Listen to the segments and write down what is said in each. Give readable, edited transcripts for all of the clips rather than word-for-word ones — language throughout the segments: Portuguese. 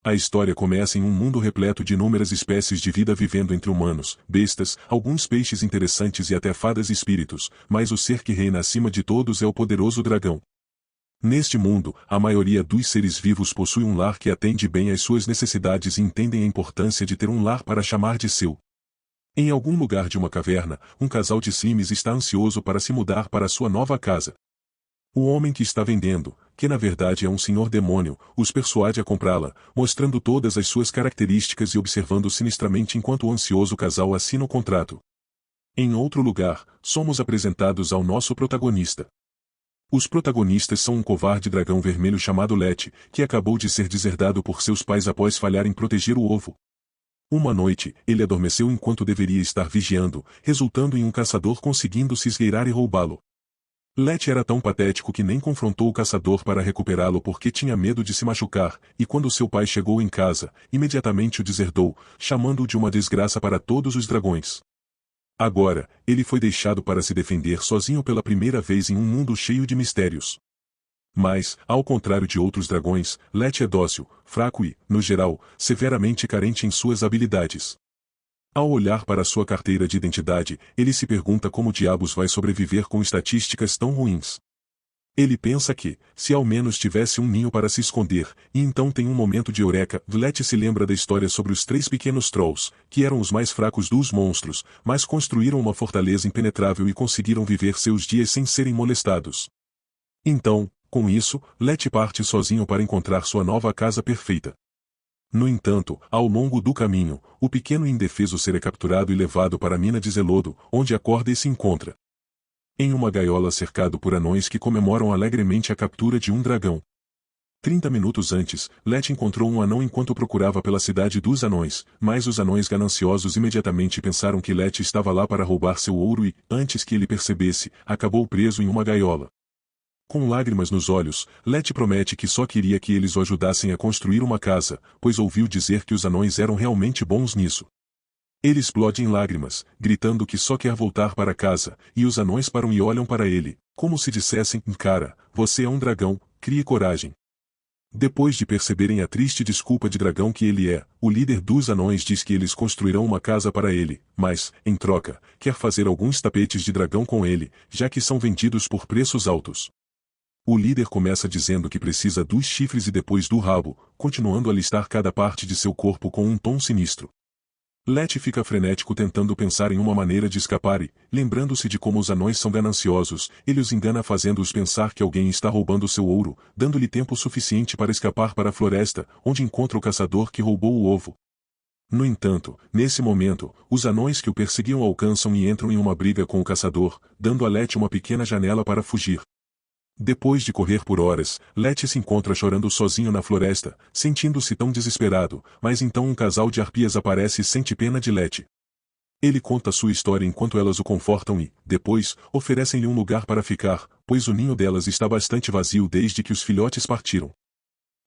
A história começa em um mundo repleto de inúmeras espécies de vida vivendo entre humanos, bestas, alguns peixes interessantes e até fadas e espíritos, mas o ser que reina acima de todos é o poderoso dragão. Neste mundo, a maioria dos seres vivos possui um lar que atende bem às suas necessidades e entendem a importância de ter um lar para chamar de seu. Em algum lugar de uma caverna, um casal de Sims está ansioso para se mudar para sua nova casa. O homem que está vendendo, que na verdade é um senhor demônio, os persuade a comprá-la, mostrando todas as suas características e observando sinistramente enquanto o ansioso casal assina o contrato. Em outro lugar, somos apresentados ao nosso protagonista. Os protagonistas são um covarde dragão vermelho chamado Lete, que acabou de ser deserdado por seus pais após falhar em proteger o ovo. Uma noite, ele adormeceu enquanto deveria estar vigiando, resultando em um caçador conseguindo se esgueirar e roubá-lo. Lete era tão patético que nem confrontou o caçador para recuperá-lo porque tinha medo de se machucar, e quando seu pai chegou em casa, imediatamente o deserdou, chamando-o de uma desgraça para todos os dragões. Agora, ele foi deixado para se defender sozinho pela primeira vez em um mundo cheio de mistérios. Mas, ao contrário de outros dragões, Lete é dócil, fraco e, no geral, severamente carente em suas habilidades. Ao olhar para sua carteira de identidade, ele se pergunta como diabos vai sobreviver com estatísticas tão ruins. Ele pensa que, se ao menos tivesse um ninho para se esconder, e então tem um momento de eureka, Lete se lembra da história sobre os 3 pequenos trolls, que eram os mais fracos dos monstros, mas construíram uma fortaleza impenetrável e conseguiram viver seus dias sem serem molestados. Então, com isso, Lete parte sozinho para encontrar sua nova casa perfeita. No entanto, ao longo do caminho, o pequeno e indefeso ser é capturado e levado para a mina de Zelodo, onde acorda e se encontra em uma gaiola cercado por anões que comemoram alegremente a captura de um dragão. 30 minutos antes, Lete encontrou um anão enquanto procurava pela cidade dos anões, mas os anões gananciosos imediatamente pensaram que Lete estava lá para roubar seu ouro e, antes que ele percebesse, acabou preso em uma gaiola. Com lágrimas nos olhos, Lete promete que só queria que eles o ajudassem a construir uma casa, pois ouviu dizer que os anões eram realmente bons nisso. Ele explode em lágrimas, gritando que só quer voltar para casa, e os anões param e olham para ele, como se dissessem, cara, você é um dragão, crie coragem. Depois de perceberem a triste desculpa de dragão que ele é, o líder dos anões diz que eles construirão uma casa para ele, mas, em troca, quer fazer alguns tapetes de dragão com ele, já que são vendidos por preços altos. O líder começa dizendo que precisa dos chifres e depois do rabo, continuando a listar cada parte de seu corpo com um tom sinistro. Lete fica frenético tentando pensar em uma maneira de escapar e, lembrando-se de como os anões são gananciosos, ele os engana fazendo-os pensar que alguém está roubando seu ouro, dando-lhe tempo suficiente para escapar para a floresta, onde encontra o caçador que roubou o ovo. No entanto, nesse momento, os anões que o perseguiam alcançam e entram em uma briga com o caçador, dando a Lete uma pequena janela para fugir. Depois de correr por horas, Lete se encontra chorando sozinho na floresta, sentindo-se tão desesperado, mas então um casal de arpias aparece e sente pena de Lete. Ele conta sua história enquanto elas o confortam e, depois, oferecem-lhe um lugar para ficar, pois o ninho delas está bastante vazio desde que os filhotes partiram.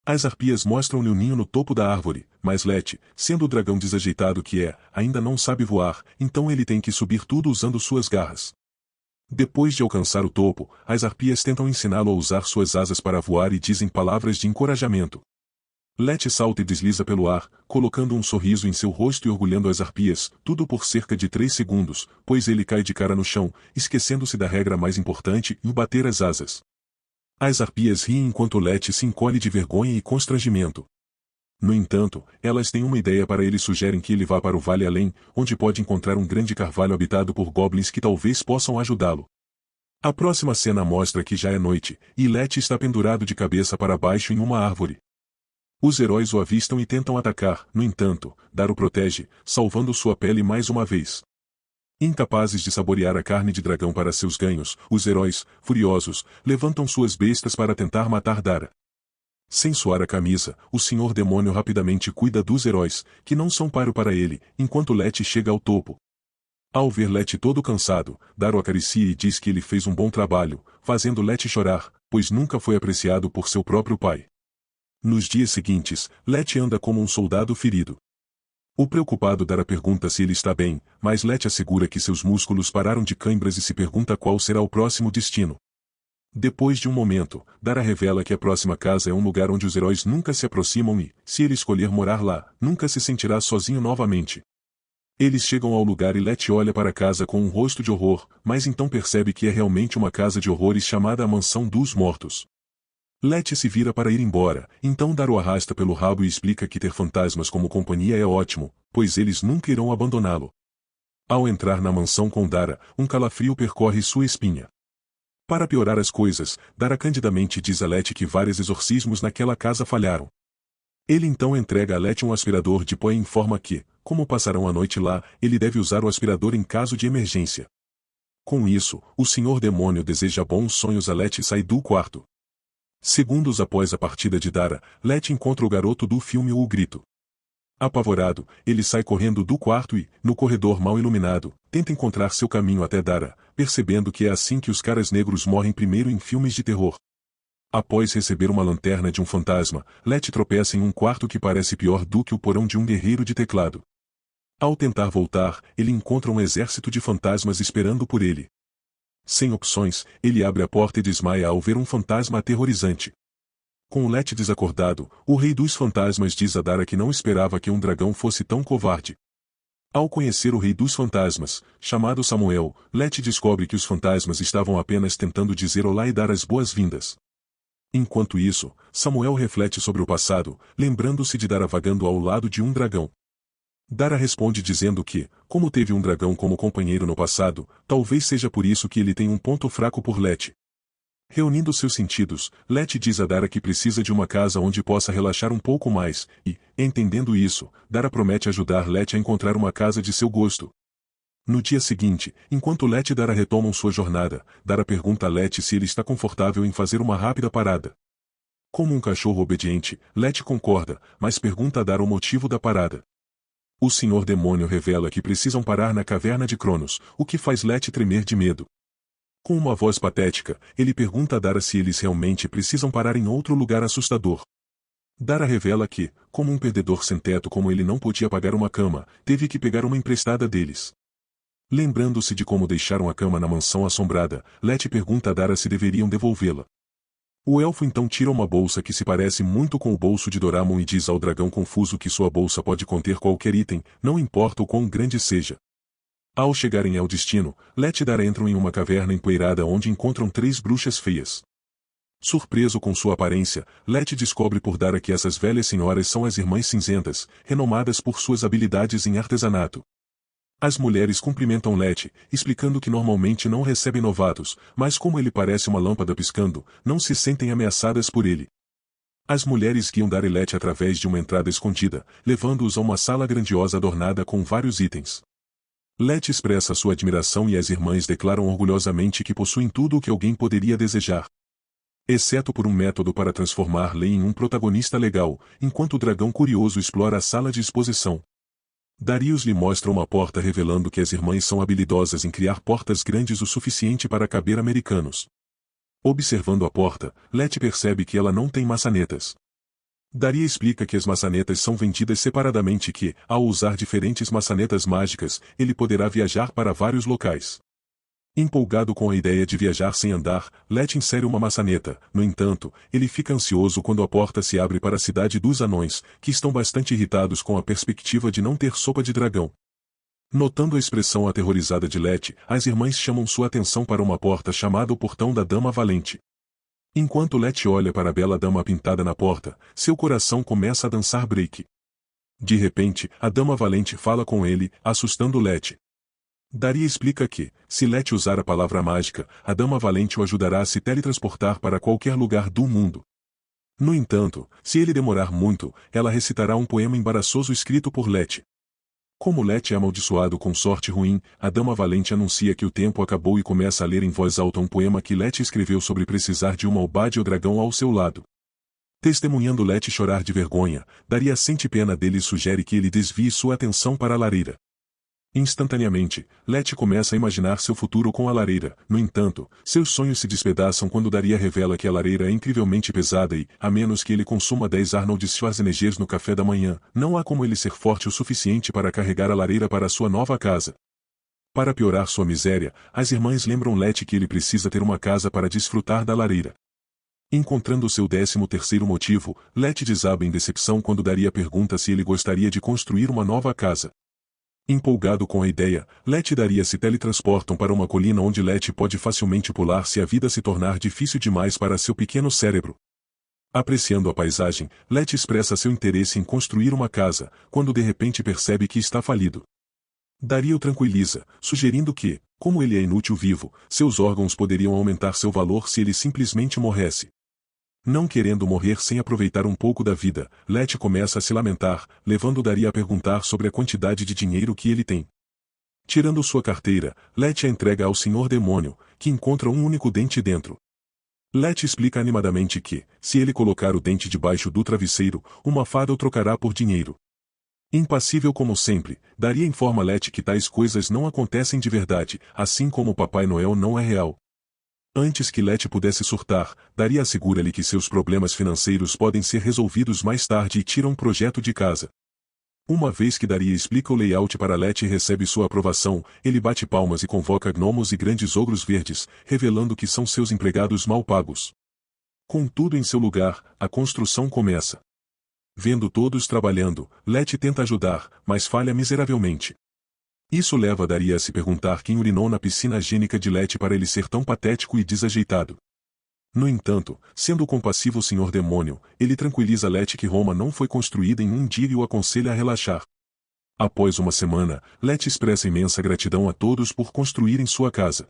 As arpias mostram-lhe o ninho no topo da árvore, mas Lete, sendo o dragão desajeitado que é, ainda não sabe voar, então ele tem que subir tudo usando suas garras. Depois de alcançar o topo, as arpias tentam ensiná-lo a usar suas asas para voar e dizem palavras de encorajamento. Lete salta e desliza pelo ar, colocando um sorriso em seu rosto e orgulhando as arpias, tudo por cerca de 3 segundos, pois ele cai de cara no chão, esquecendo-se da regra mais importante, o bater as asas. As arpias riem enquanto Lete se encolhe de vergonha e constrangimento. No entanto, elas têm uma ideia para ele e sugerem que ele vá para o Vale Além, onde pode encontrar um grande carvalho habitado por goblins que talvez possam ajudá-lo. A próxima cena mostra que já é noite, e Lete está pendurado de cabeça para baixo em uma árvore. Os heróis o avistam e tentam atacar, no entanto, Dar o protege, salvando sua pele mais uma vez. Incapazes de saborear a carne de dragão para seus ganhos, os heróis, furiosos, levantam suas bestas para tentar matar Dara. Sem suar a camisa, o Senhor Demônio rapidamente cuida dos heróis, que não são páreo para ele, enquanto Lete chega ao topo. Ao ver Lete todo cansado, Dar o acaricia e diz que ele fez um bom trabalho, fazendo Lete chorar, pois nunca foi apreciado por seu próprio pai. Nos dias seguintes, Lete anda como um soldado ferido. O preocupado Dara pergunta se ele está bem, mas Lete assegura que seus músculos pararam de câimbras e se pergunta qual será o próximo destino. Depois de um momento, Dara revela que a próxima casa é um lugar onde os heróis nunca se aproximam e, se ele escolher morar lá, nunca se sentirá sozinho novamente. Eles chegam ao lugar e Letty olha para a casa com um rosto de horror, mas então percebe que é realmente uma casa de horrores chamada a Mansão dos Mortos. Letty se vira para ir embora, então Dara o arrasta pelo rabo e explica que ter fantasmas como companhia é ótimo, pois eles nunca irão abandoná-lo. Ao entrar na mansão com Dara, um calafrio percorre sua espinha. Para piorar as coisas, Dara candidamente diz a Letty que vários exorcismos naquela casa falharam. Ele então entrega a Letty um aspirador de pó e informa que, como passarão a noite lá, ele deve usar o aspirador em caso de emergência. Com isso, o Senhor Demônio deseja bons sonhos a Letty e sai do quarto. Segundos após a partida de Dara, Letty encontra o garoto do filme O Grito. Apavorado, ele sai correndo do quarto e, no corredor mal iluminado, tenta encontrar seu caminho até Dara, percebendo que é assim que os caras negros morrem primeiro em filmes de terror. Após receber uma lanterna de um fantasma, Letty tropeça em um quarto que parece pior do que o porão de um guerreiro de teclado. Ao tentar voltar, ele encontra um exército de fantasmas esperando por ele. Sem opções, ele abre a porta e desmaia ao ver um fantasma aterrorizante. Com o Letty desacordado, o rei dos fantasmas diz a Dara que não esperava que um dragão fosse tão covarde. Ao conhecer o rei dos fantasmas, chamado Samuel, Letty descobre que os fantasmas estavam apenas tentando dizer olá e dar as boas-vindas. Enquanto isso, Samuel reflete sobre o passado, lembrando-se de Dara vagando ao lado de um dragão. Dara responde dizendo que, como teve um dragão como companheiro no passado, talvez seja por isso que ele tem um ponto fraco por Letty. Reunindo seus sentidos, Letty diz a Dara que precisa de uma casa onde possa relaxar um pouco mais, e, entendendo isso, Dara promete ajudar Letty a encontrar uma casa de seu gosto. No dia seguinte, enquanto Letty e Dara retomam sua jornada, Dara pergunta a Letty se ele está confortável em fazer uma rápida parada. Como um cachorro obediente, Letty concorda, mas pergunta a Dara o motivo da parada. O Senhor Demônio revela que precisam parar na caverna de Cronos, o que faz Letty tremer de medo. Com uma voz patética, ele pergunta a Dara se eles realmente precisam parar em outro lugar assustador. Dara revela que, como um perdedor sem teto como ele não podia pagar uma cama, teve que pegar uma emprestada deles. Lembrando-se de como deixaram a cama na mansão assombrada, Letty pergunta a Dara se deveriam devolvê-la. O elfo então tira uma bolsa que se parece muito com o bolso de Doraemon e diz ao dragão confuso que sua bolsa pode conter qualquer item, não importa o quão grande seja. Ao chegarem ao destino, Letty e Dara entram em uma caverna empoeirada onde encontram 3 bruxas feias. Surpreso com sua aparência, Letty descobre por Dara que essas velhas senhoras são as Irmãs Cinzentas, renomadas por suas habilidades em artesanato. As mulheres cumprimentam Letty, explicando que normalmente não recebem novatos, mas como ele parece uma lâmpada piscando, não se sentem ameaçadas por ele. As mulheres guiam Dara e Letty através de uma entrada escondida, levando-os a uma sala grandiosa adornada com vários itens. Letty expressa sua admiração e as irmãs declaram orgulhosamente que possuem tudo o que alguém poderia desejar. Exceto por um método para transformar Lei em um protagonista legal, enquanto o dragão curioso explora a sala de exposição. Darius lhe mostra uma porta revelando que as irmãs são habilidosas em criar portas grandes o suficiente para caber americanos. Observando a porta, Letty percebe que ela não tem maçanetas. Daria explica que as maçanetas são vendidas separadamente e que, ao usar diferentes maçanetas mágicas, ele poderá viajar para vários locais. Empolgado com a ideia de viajar sem andar, Letty insere uma maçaneta. No entanto, ele fica ansioso quando a porta se abre para a cidade dos anões, que estão bastante irritados com a perspectiva de não ter sopa de dragão. Notando a expressão aterrorizada de Letty, as irmãs chamam sua atenção para uma porta chamada o Portão da Dama Valente. Enquanto Letty olha para a bela dama pintada na porta, seu coração começa a dançar break. De repente, a Dama Valente fala com ele, assustando Letty. Daria explica que, se Letty usar a palavra mágica, a Dama Valente o ajudará a se teletransportar para qualquer lugar do mundo. No entanto, se ele demorar muito, ela recitará um poema embaraçoso escrito por Letty. Como Letty é amaldiçoado com sorte ruim, a Dama Valente anuncia que o tempo acabou e começa a ler em voz alta um poema que Letty escreveu sobre precisar de uma Obade ou dragão ao seu lado. Testemunhando Letty chorar de vergonha, Daria sente pena dele e sugere que ele desvie sua atenção para a lareira. Instantaneamente, Letty começa a imaginar seu futuro com a lareira. No entanto, seus sonhos se despedaçam quando Daria revela que a lareira é incrivelmente pesada e, a menos que ele consuma 10 Arnold Schwarzeneggers no café da manhã, não há como ele ser forte o suficiente para carregar a lareira para sua nova casa. Para piorar sua miséria, as irmãs lembram Letty que ele precisa ter uma casa para desfrutar da lareira. Encontrando seu 13º motivo, Letty desaba em decepção quando Daria pergunta se ele gostaria de construir uma nova casa. Empolgado com a ideia, Letty e Daria se teletransportam para uma colina onde Letty pode facilmente pular se a vida se tornar difícil demais para seu pequeno cérebro. Apreciando a paisagem, Letty expressa seu interesse em construir uma casa, quando de repente percebe que está falido. Daria o tranquiliza, sugerindo que, como ele é inútil vivo, seus órgãos poderiam aumentar seu valor se ele simplesmente morresse. Não querendo morrer sem aproveitar um pouco da vida, Letty começa a se lamentar, levando Daria a perguntar sobre a quantidade de dinheiro que ele tem. Tirando sua carteira, Letty a entrega ao Senhor Demônio, que encontra um único dente dentro. Letty explica animadamente que, se ele colocar o dente debaixo do travesseiro, uma fada o trocará por dinheiro. Impassível como sempre, Daria informa Letty que tais coisas não acontecem de verdade, assim como o Papai Noel não é real. Antes que Letty pudesse surtar, Daria assegura-lhe que seus problemas financeiros podem ser resolvidos mais tarde e tira um projeto de casa. Uma vez que Daria explica o layout para Letty e recebe sua aprovação, ele bate palmas e convoca gnomos e grandes ogros verdes, revelando que são seus empregados mal pagos. Com tudo em seu lugar, a construção começa. Vendo todos trabalhando, Letty tenta ajudar, mas falha miseravelmente. Isso leva Daria a se perguntar quem urinou na piscina higiênica de Letty para ele ser tão patético e desajeitado. No entanto, sendo compassivo o Senhor Demônio, ele tranquiliza Letty que Roma não foi construída em um dia e o aconselha a relaxar. Após uma semana, Letty expressa imensa gratidão a todos por construírem sua casa.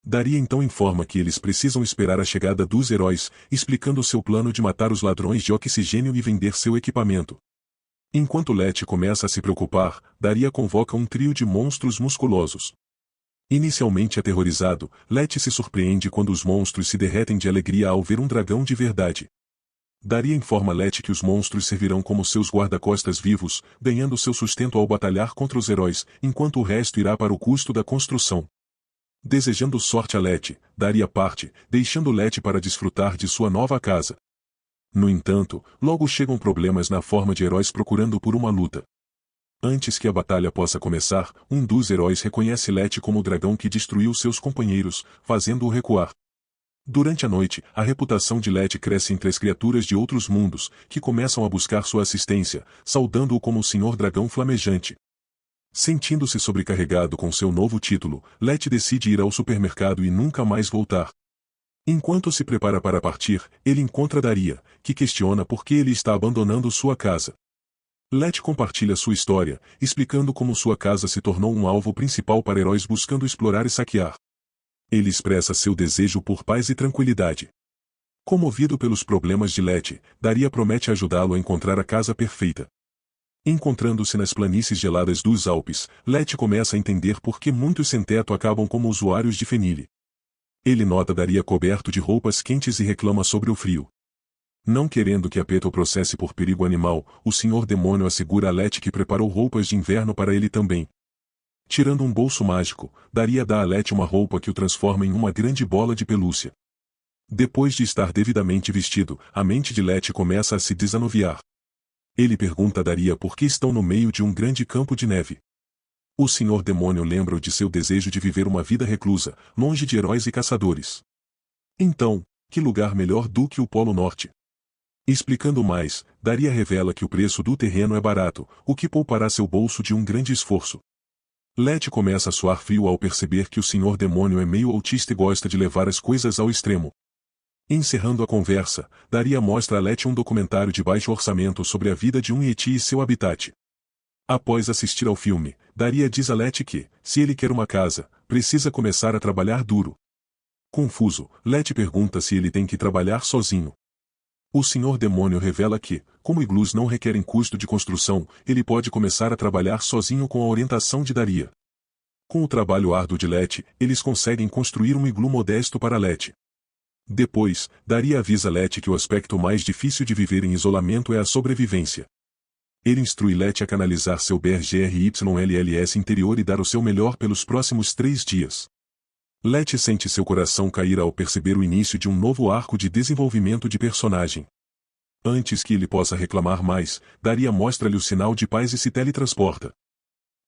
Daria então informa que eles precisam esperar a chegada dos heróis, explicando seu plano de matar os ladrões de oxigênio e vender seu equipamento. Enquanto Letty começa a se preocupar, Daria convoca um trio de monstros musculosos. Inicialmente aterrorizado, Letty se surpreende quando os monstros se derretem de alegria ao ver um dragão de verdade. Daria informa Letty que os monstros servirão como seus guarda-costas vivos, ganhando seu sustento ao batalhar contra os heróis, enquanto o resto irá para o custo da construção. Desejando sorte a Letty, Daria parte, deixando Letty para desfrutar de sua nova casa. No entanto, logo chegam problemas na forma de heróis procurando por uma luta. Antes que a batalha possa começar, um dos heróis reconhece Letty como o dragão que destruiu seus companheiros, fazendo-o recuar. Durante a noite, a reputação de Letty cresce entre as criaturas de outros mundos, que começam a buscar sua assistência, saudando-o como o Senhor Dragão Flamejante. Sentindo-se sobrecarregado com seu novo título, Letty decide ir ao supermercado e nunca mais voltar. Enquanto se prepara para partir, ele encontra Daria, que questiona por que ele está abandonando sua casa. Letty compartilha sua história, explicando como sua casa se tornou um alvo principal para heróis buscando explorar e saquear. Ele expressa seu desejo por paz e tranquilidade. Comovido pelos problemas de Letty, Daria promete ajudá-lo a encontrar a casa perfeita. Encontrando-se nas planícies geladas dos Alpes, Letty começa a entender por que muitos sem-teto acabam como usuários de fenile. Ele nota Daria coberto de roupas quentes e reclama sobre o frio. Não querendo que a Peta o processe por perigo animal, o Senhor Demônio assegura a Letty que preparou roupas de inverno para ele também. Tirando um bolso mágico, Daria dá a Letty uma roupa que o transforma em uma grande bola de pelúcia. Depois de estar devidamente vestido, a mente de Letty começa a se desanuviar. Ele pergunta a Daria por que estão no meio de um grande campo de neve. O Senhor Demônio lembra-o de seu desejo de viver uma vida reclusa, longe de heróis e caçadores. Então, que lugar melhor do que o Polo Norte? Explicando mais, Daria revela que o preço do terreno é barato, o que poupará seu bolso de um grande esforço. Letty começa a suar frio ao perceber que o Senhor Demônio é meio autista e gosta de levar as coisas ao extremo. Encerrando a conversa, Daria mostra a Letty um documentário de baixo orçamento sobre a vida de um Yeti e seu habitat. Após assistir ao filme, Daria diz a Letty que, se ele quer uma casa, precisa começar a trabalhar duro. Confuso, Letty pergunta se ele tem que trabalhar sozinho. O Senhor Demônio revela que, como iglus não requerem custo de construção, ele pode começar a trabalhar sozinho com a orientação de Daria. Com o trabalho árduo de Letty, eles conseguem construir um iglu modesto para Letty. Depois, Daria avisa Letty que o aspecto mais difícil de viver em isolamento é a sobrevivência. Ele instrui Letty a canalizar seu BRGRYLLS interior e dar o seu melhor pelos próximos 3 dias. Letty sente seu coração cair ao perceber o início de um novo arco de desenvolvimento de personagem. Antes que ele possa reclamar mais, Daria mostra-lhe o sinal de paz e se teletransporta.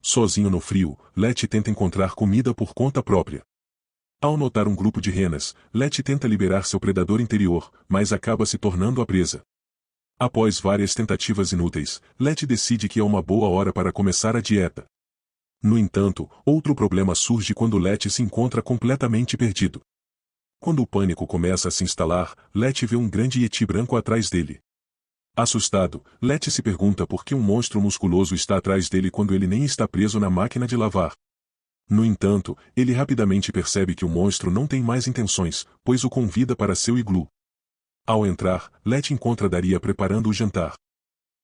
Sozinho no frio, Letty tenta encontrar comida por conta própria. Ao notar um grupo de renas, Letty tenta liberar seu predador interior, mas acaba se tornando a presa. Após várias tentativas inúteis, Letty decide que é uma boa hora para começar a dieta. No entanto, outro problema surge quando Letty se encontra completamente perdido. Quando o pânico começa a se instalar, Letty vê um grande yeti branco atrás dele. Assustado, Letty se pergunta por que um monstro musculoso está atrás dele quando ele nem está preso na máquina de lavar. No entanto, ele rapidamente percebe que o monstro não tem mais intenções, pois o convida para seu iglu. Ao entrar, Letty encontra Daria preparando o jantar.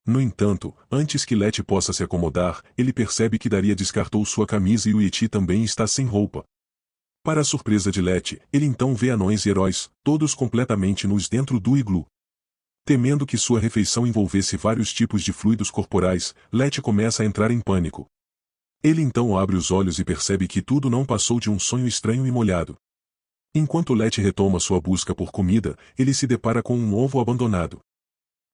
No entanto, antes que Letty possa se acomodar, ele percebe que Daria descartou sua camisa e o yeti também está sem roupa. Para a surpresa de Letty, ele então vê anões e heróis, todos completamente nus dentro do iglu. Temendo que sua refeição envolvesse vários tipos de fluidos corporais, Letty começa a entrar em pânico. Ele então abre os olhos e percebe que tudo não passou de um sonho estranho e molhado. Enquanto Letty retoma sua busca por comida, ele se depara com um ovo abandonado.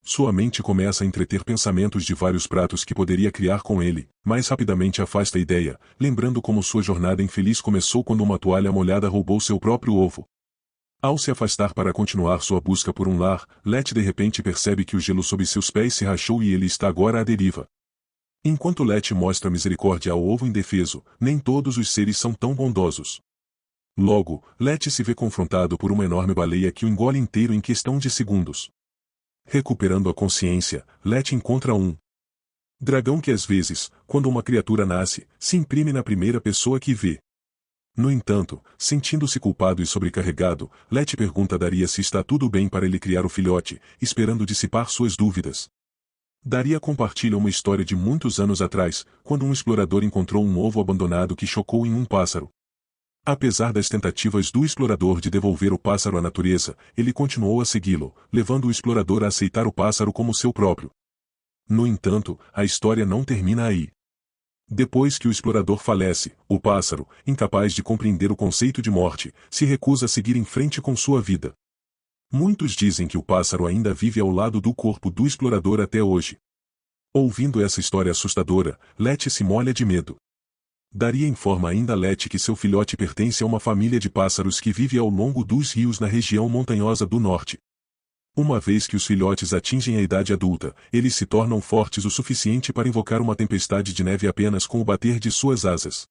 Sua mente começa a entreter pensamentos de vários pratos que poderia criar com ele, mas rapidamente afasta a ideia, lembrando como sua jornada infeliz começou quando uma toalha molhada roubou seu próprio ovo. Ao se afastar para continuar sua busca por um lar, Letty de repente percebe que o gelo sob seus pés se rachou e ele está agora à deriva. Enquanto Letty mostra misericórdia ao ovo indefeso, nem todos os seres são tão bondosos. Logo, Letty se vê confrontado por uma enorme baleia que o engole inteiro em questão de segundos. Recuperando a consciência, Letty encontra um dragão que às vezes, quando uma criatura nasce, se imprime na primeira pessoa que vê. No entanto, sentindo-se culpado e sobrecarregado, Letty pergunta a Daria se está tudo bem para ele criar o filhote, esperando dissipar suas dúvidas. Daria compartilha uma história de muitos anos atrás, quando um explorador encontrou um ovo abandonado que chocou em um pássaro. Apesar das tentativas do explorador de devolver o pássaro à natureza, ele continuou a segui-lo, levando o explorador a aceitar o pássaro como seu próprio. No entanto, a história não termina aí. Depois que o explorador falece, o pássaro, incapaz de compreender o conceito de morte, se recusa a seguir em frente com sua vida. Muitos dizem que o pássaro ainda vive ao lado do corpo do explorador até hoje. Ouvindo essa história assustadora, Letty se molha de medo. Daria informa ainda a Letty que seu filhote pertence a uma família de pássaros que vive ao longo dos rios na região montanhosa do norte. Uma vez que os filhotes atingem a idade adulta, eles se tornam fortes o suficiente para invocar uma tempestade de neve apenas com o bater de suas asas.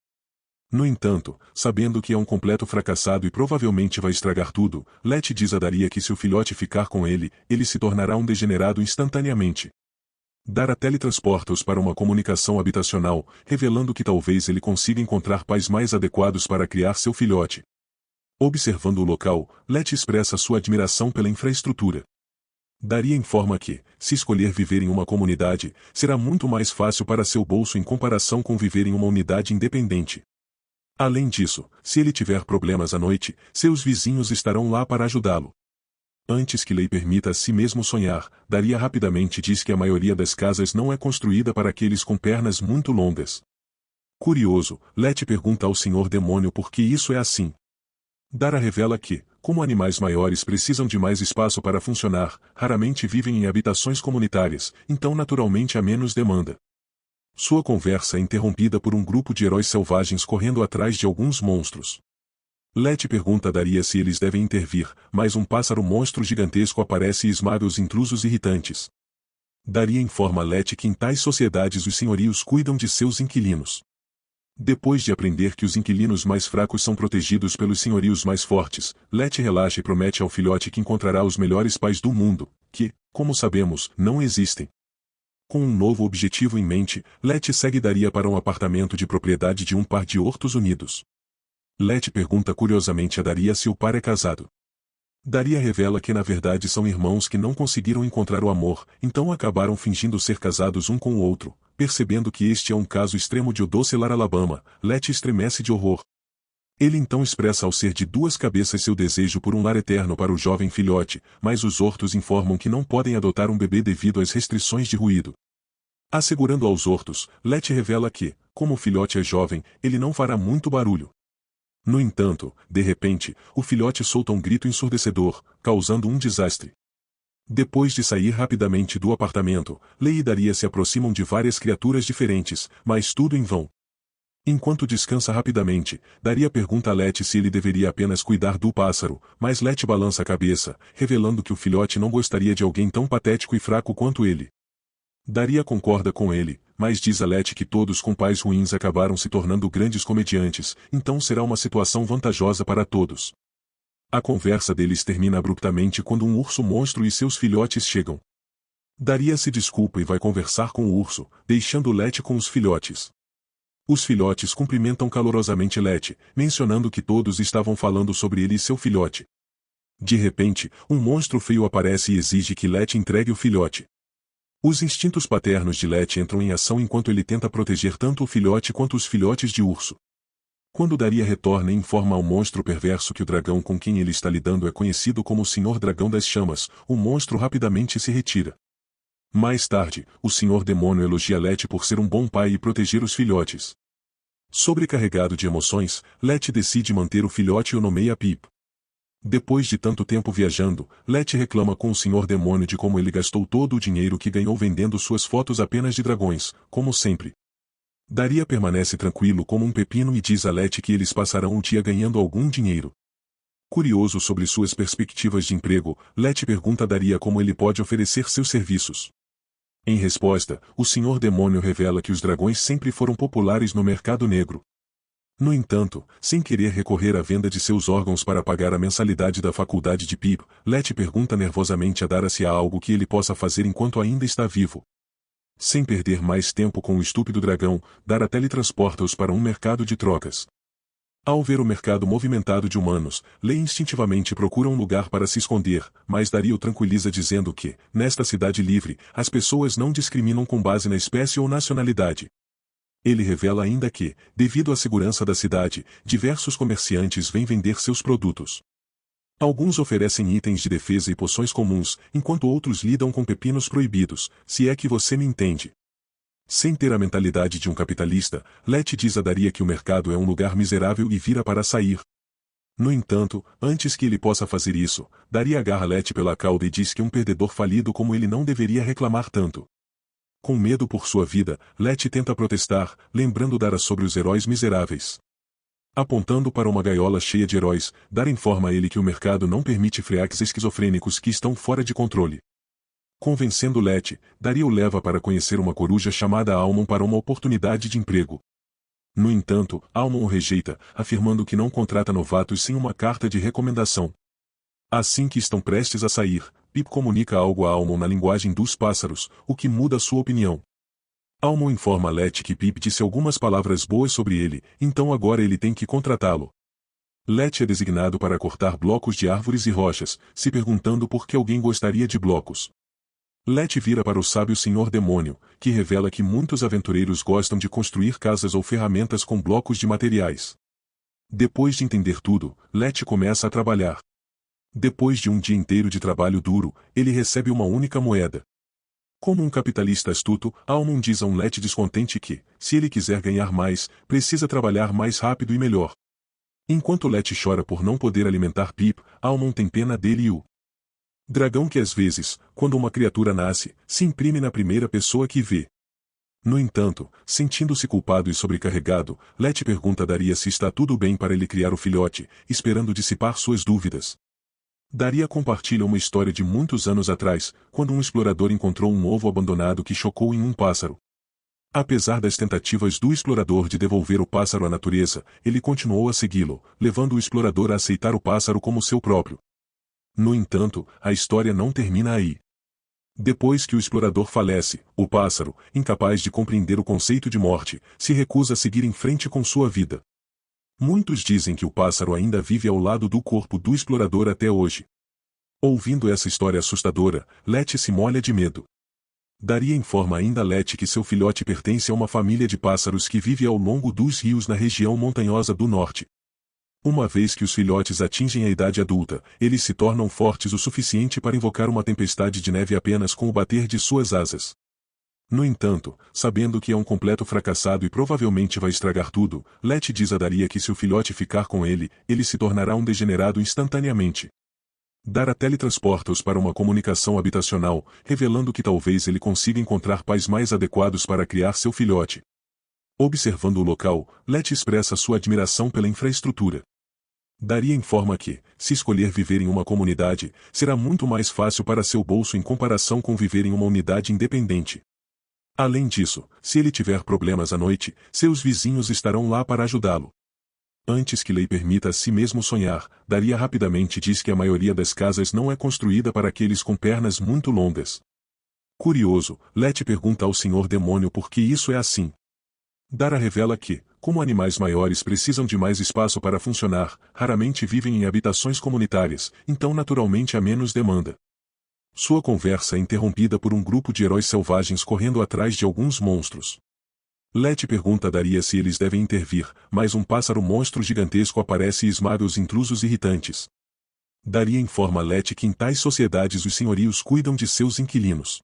No entanto, sabendo que é um completo fracassado e provavelmente vai estragar tudo, Letty diz a Daria que se o filhote ficar com ele, ele se tornará um degenerado instantaneamente. Dara teletransporta-os para uma comunicação habitacional, revelando que talvez ele consiga encontrar pais mais adequados para criar seu filhote. Observando o local, Letty expressa sua admiração pela infraestrutura. Daria informa que, se escolher viver em uma comunidade, será muito mais fácil para seu bolso em comparação com viver em uma unidade independente. Além disso, se ele tiver problemas à noite, seus vizinhos estarão lá para ajudá-lo. Antes que lei permita a si mesmo sonhar, Daria rapidamente diz que a maioria das casas não é construída para aqueles com pernas muito longas. Curioso, Letty pergunta ao Senhor Demônio por que isso é assim. Dara revela que, como animais maiores precisam de mais espaço para funcionar, raramente vivem em habitações comunitárias, então naturalmente há menos demanda. Sua conversa é interrompida por um grupo de heróis selvagens correndo atrás de alguns monstros. Letty pergunta a Daria se eles devem intervir, mas um pássaro-monstro gigantesco aparece e esmaga os intrusos irritantes. Daria informa a Letty que em tais sociedades os senhorios cuidam de seus inquilinos. Depois de aprender que os inquilinos mais fracos são protegidos pelos senhorios mais fortes, Letty relaxa e promete ao filhote que encontrará os melhores pais do mundo, que, como sabemos, não existem. Com um novo objetivo em mente, Letty segue Daria para um apartamento de propriedade de um par de hortos unidos. Letty pergunta curiosamente a Daria se o par é casado. Daria revela que na verdade são irmãos que não conseguiram encontrar o amor, então acabaram fingindo ser casados um com o outro. Percebendo que este é um caso extremo de Odocelar Alabama, Letty estremece de horror. Ele então expressa ao ser de duas cabeças seu desejo por um lar eterno para o jovem filhote, mas os hortos informam que não podem adotar um bebê devido às restrições de ruído. Assegurando aos hortos, Letty revela que, como o filhote é jovem, ele não fará muito barulho. No entanto, de repente, o filhote solta um grito ensurdecedor, causando um desastre. Depois de sair rapidamente do apartamento, Lei e Daria se aproximam de várias criaturas diferentes, mas tudo em vão. Enquanto descansa rapidamente, Daria pergunta a Letty se ele deveria apenas cuidar do pássaro, mas Letty balança a cabeça, revelando que o filhote não gostaria de alguém tão patético e fraco quanto ele. Daria concorda com ele, mas diz a Letty que todos com pais ruins acabaram se tornando grandes comediantes, então será uma situação vantajosa para todos. A conversa deles termina abruptamente quando um urso monstro e seus filhotes chegam. Daria se desculpa e vai conversar com o urso, deixando Letty com os filhotes. Os filhotes cumprimentam calorosamente Letty, mencionando que todos estavam falando sobre ele e seu filhote. De repente, um monstro feio aparece e exige que Letty entregue o filhote. Os instintos paternos de Letty entram em ação enquanto ele tenta proteger tanto o filhote quanto os filhotes de urso. Quando Daria retorna e informa ao monstro perverso que o dragão com quem ele está lidando é conhecido como o Senhor Dragão das Chamas, o monstro rapidamente se retira. Mais tarde, o Senhor Demônio elogia Letty por ser um bom pai e proteger os filhotes. Sobrecarregado de emoções, Letty decide manter o filhote e o nomeia Pip. Depois de tanto tempo viajando, Letty reclama com o Senhor Demônio de como ele gastou todo o dinheiro que ganhou vendendo suas fotos apenas de dragões, como sempre. Daria permanece tranquilo como um pepino e diz a Letty que eles passarão o dia ganhando algum dinheiro. Curioso sobre suas perspectivas de emprego, Letty pergunta a Daria como ele pode oferecer seus serviços. Em resposta, o Senhor Demônio revela que os dragões sempre foram populares no mercado negro. No entanto, sem querer recorrer à venda de seus órgãos para pagar a mensalidade da faculdade de Pip, Letty pergunta nervosamente a Dara se há algo que ele possa fazer enquanto ainda está vivo. Sem perder mais tempo com o estúpido dragão, Dara teletransporta-os para um mercado de trocas. Ao ver o mercado movimentado de humanos, Lei instintivamente procura um lugar para se esconder, mas Daria o tranquiliza dizendo que, nesta cidade livre, as pessoas não discriminam com base na espécie ou nacionalidade. Ele revela ainda que, devido à segurança da cidade, diversos comerciantes vêm vender seus produtos. Alguns oferecem itens de defesa e poções comuns, enquanto outros lidam com pepinos proibidos, se é que você me entende. Sem ter a mentalidade de um capitalista, Letty diz a Daria que o mercado é um lugar miserável e vira para sair. No entanto, antes que ele possa fazer isso, Daria agarra Letty pela cauda e diz que um perdedor falido como ele não deveria reclamar tanto. Com medo por sua vida, Letty tenta protestar, lembrando Dara sobre os heróis miseráveis. Apontando para uma gaiola cheia de heróis, Dara informa a ele que o mercado não permite freaks esquizofrênicos que estão fora de controle. Convencendo Letty, Daria o leva para conhecer uma coruja chamada Almon para uma oportunidade de emprego. No entanto, Almon o rejeita, afirmando que não contrata novatos sem uma carta de recomendação. Assim que estão prestes a sair, Pip comunica algo a Almon na linguagem dos pássaros, o que muda sua opinião. Almon informa Letty que Pip disse algumas palavras boas sobre ele, então agora ele tem que contratá-lo. Letty é designado para cortar blocos de árvores e rochas, se perguntando por que alguém gostaria de blocos. Letty vira para o sábio Senhor Demônio, que revela que muitos aventureiros gostam de construir casas ou ferramentas com blocos de materiais. Depois de entender tudo, Letty começa a trabalhar. Depois de um dia inteiro de trabalho duro, ele recebe uma única moeda. Como um capitalista astuto, Almon diz a um Letty descontente que, se ele quiser ganhar mais, precisa trabalhar mais rápido e melhor. Enquanto Letty chora por não poder alimentar Pip, Almon tem pena dele e o dragão que às vezes, quando uma criatura nasce, se imprime na primeira pessoa que vê. No entanto, sentindo-se culpado e sobrecarregado, Letty pergunta a Daria se está tudo bem para ele criar o filhote, esperando dissipar suas dúvidas. Daria compartilha uma história de muitos anos atrás, quando um explorador encontrou um ovo abandonado que chocou em um pássaro. Apesar das tentativas do explorador de devolver o pássaro à natureza, ele continuou a segui-lo, levando o explorador a aceitar o pássaro como seu próprio. No entanto, a história não termina aí. Depois que o explorador falece, o pássaro, incapaz de compreender o conceito de morte, se recusa a seguir em frente com sua vida. Muitos dizem que o pássaro ainda vive ao lado do corpo do explorador até hoje. Ouvindo essa história assustadora, Letty se molha de medo. Daria informa ainda a Letty que seu filhote pertence a uma família de pássaros que vive ao longo dos rios na região montanhosa do norte. Uma vez que os filhotes atingem a idade adulta, eles se tornam fortes o suficiente para invocar uma tempestade de neve apenas com o bater de suas asas. No entanto, sabendo que é um completo fracassado e provavelmente vai estragar tudo, Letty diz a Daria que se o filhote ficar com ele, ele se tornará um degenerado instantaneamente. Dara teletransporta-os para uma comunicação habitacional, revelando que talvez ele consiga encontrar pais mais adequados para criar seu filhote. Observando o local, Letty expressa sua admiração pela infraestrutura. Daria informa que, se escolher viver em uma comunidade, será muito mais fácil para seu bolso em comparação com viver em uma unidade independente. Além disso, se ele tiver problemas à noite, seus vizinhos estarão lá para ajudá-lo. Antes que Lei permita a si mesmo sonhar, Daria rapidamente diz que a maioria das casas não é construída para aqueles com pernas muito longas. Curioso, Letty pergunta ao Senhor Demônio por que isso é assim. Dara revela que, como animais maiores precisam de mais espaço para funcionar, raramente vivem em habitações comunitárias, então naturalmente há menos demanda. Sua conversa é interrompida por um grupo de heróis selvagens correndo atrás de alguns monstros. Letty pergunta a Daria se eles devem intervir, mas um pássaro monstro gigantesco aparece e esmaga os intrusos irritantes. Daria informa a Letty que em tais sociedades os senhorios cuidam de seus inquilinos.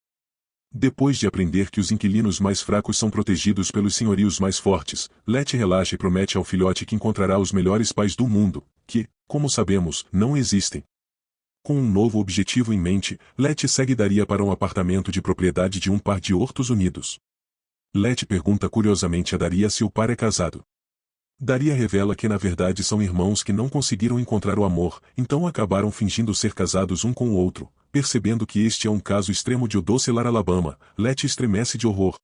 Depois de aprender que os inquilinos mais fracos são protegidos pelos senhorios mais fortes, Letty relaxa e promete ao filhote que encontrará os melhores pais do mundo, que, como sabemos, não existem. Com um novo objetivo em mente, Letty segue Daria para um apartamento de propriedade de um par de hortos unidos. Letty pergunta curiosamente a Daria se o par é casado. Daria revela que na verdade são irmãos que não conseguiram encontrar o amor, então acabaram fingindo ser casados um com o outro. Percebendo que este é um caso extremo de Odocelar Alabama, Letty estremece de horror.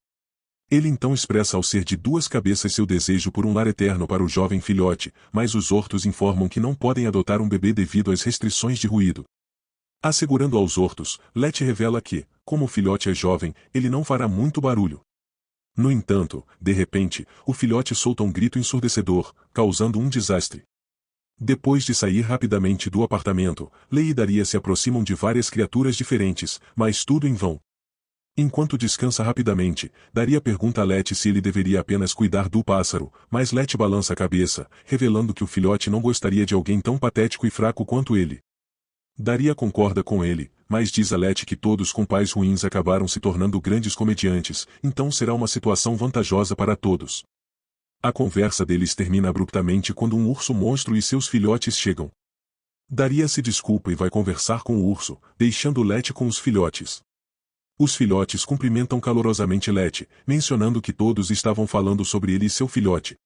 Ele então expressa ao ser de duas cabeças seu desejo por um lar eterno para o jovem filhote, mas os hortos informam que não podem adotar um bebê devido às restrições de ruído. Assegurando aos hortos, Letty revela que, como o filhote é jovem, ele não fará muito barulho. No entanto, de repente, o filhote solta um grito ensurdecedor, causando um desastre. Depois de sair rapidamente do apartamento, Lei e Daria se aproximam de várias criaturas diferentes, mas tudo em vão. Enquanto descansa rapidamente, Daria pergunta a Letty se ele deveria apenas cuidar do pássaro, mas Letty balança a cabeça, revelando que o filhote não gostaria de alguém tão patético e fraco quanto ele. Daria concorda com ele, mas diz a Letty que todos com pais ruins acabaram se tornando grandes comediantes, então será uma situação vantajosa para todos. A conversa deles termina abruptamente quando um urso monstro e seus filhotes chegam. Daria se desculpa e vai conversar com o urso, deixando Letty com os filhotes. Os filhotes cumprimentam calorosamente Letty, mencionando que todos estavam falando sobre ele e seu filhote.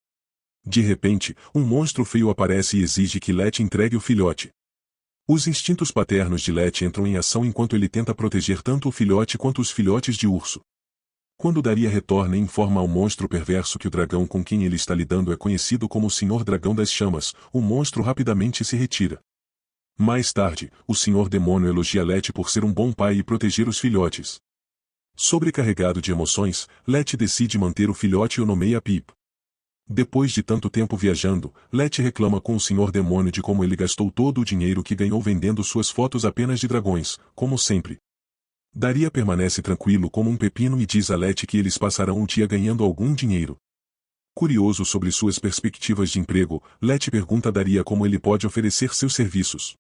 De repente, um monstro feio aparece e exige que Letty entregue o filhote. Os instintos paternos de Letty entram em ação enquanto ele tenta proteger tanto o filhote quanto os filhotes de urso. Quando Daria retorna e informa ao monstro perverso que o dragão com quem ele está lidando é conhecido como o Senhor Dragão das Chamas, o monstro rapidamente se retira. Mais tarde, o Senhor Demônio elogia Letty por ser um bom pai e proteger os filhotes. Sobrecarregado de emoções, Letty decide manter o filhote e o nomeia Pip. Depois de tanto tempo viajando, Letty reclama com o Senhor Demônio de como ele gastou todo o dinheiro que ganhou vendendo suas fotos apenas de dragões, como sempre. Daria permanece tranquilo como um pepino e diz a Letty que eles passarão o dia ganhando algum dinheiro. Curioso sobre suas perspectivas de emprego, Letty pergunta a Daria como ele pode oferecer seus serviços.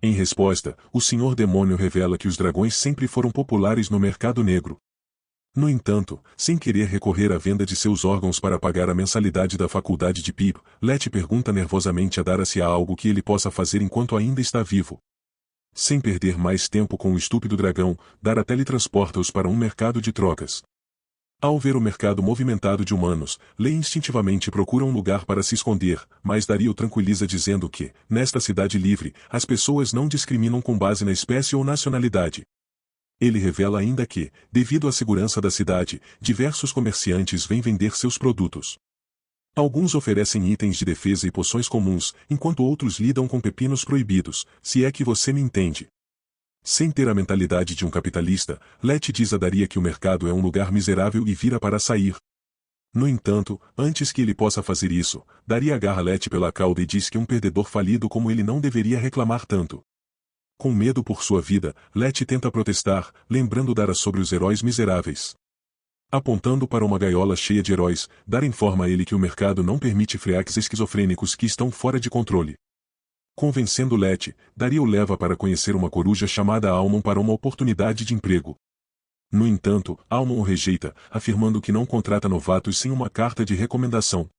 Em resposta, o Senhor Demônio revela que os dragões sempre foram populares no mercado negro. No entanto, sem querer recorrer à venda de seus órgãos para pagar a mensalidade da faculdade de Pip, Letty pergunta nervosamente a Dara se há algo que ele possa fazer enquanto ainda está vivo. Sem perder mais tempo com o estúpido dragão, Dara teletransporta-os para um mercado de trocas. Ao ver o mercado movimentado de humanos, Lei instintivamente procura um lugar para se esconder, mas Daria o tranquiliza dizendo que, nesta cidade livre, as pessoas não discriminam com base na espécie ou nacionalidade. Ele revela ainda que, devido à segurança da cidade, diversos comerciantes vêm vender seus produtos. Alguns oferecem itens de defesa e poções comuns, enquanto outros lidam com pepinos proibidos, se é que você me entende. Sem ter a mentalidade de um capitalista, Letty diz a Daria que o mercado é um lugar miserável e vira para sair. No entanto, antes que ele possa fazer isso, Daria agarra Letty pela cauda e diz que um perdedor falido como ele não deveria reclamar tanto. Com medo por sua vida, Letty tenta protestar, lembrando Dara sobre os heróis miseráveis. Apontando para uma gaiola cheia de heróis, Dara informa a ele que o mercado não permite freaks esquizofrênicos que estão fora de controle. Convencendo Letty, Daria o leva para conhecer uma coruja chamada Almon para uma oportunidade de emprego. No entanto, Almon o rejeita, afirmando que não contrata novatos sem uma carta de recomendação.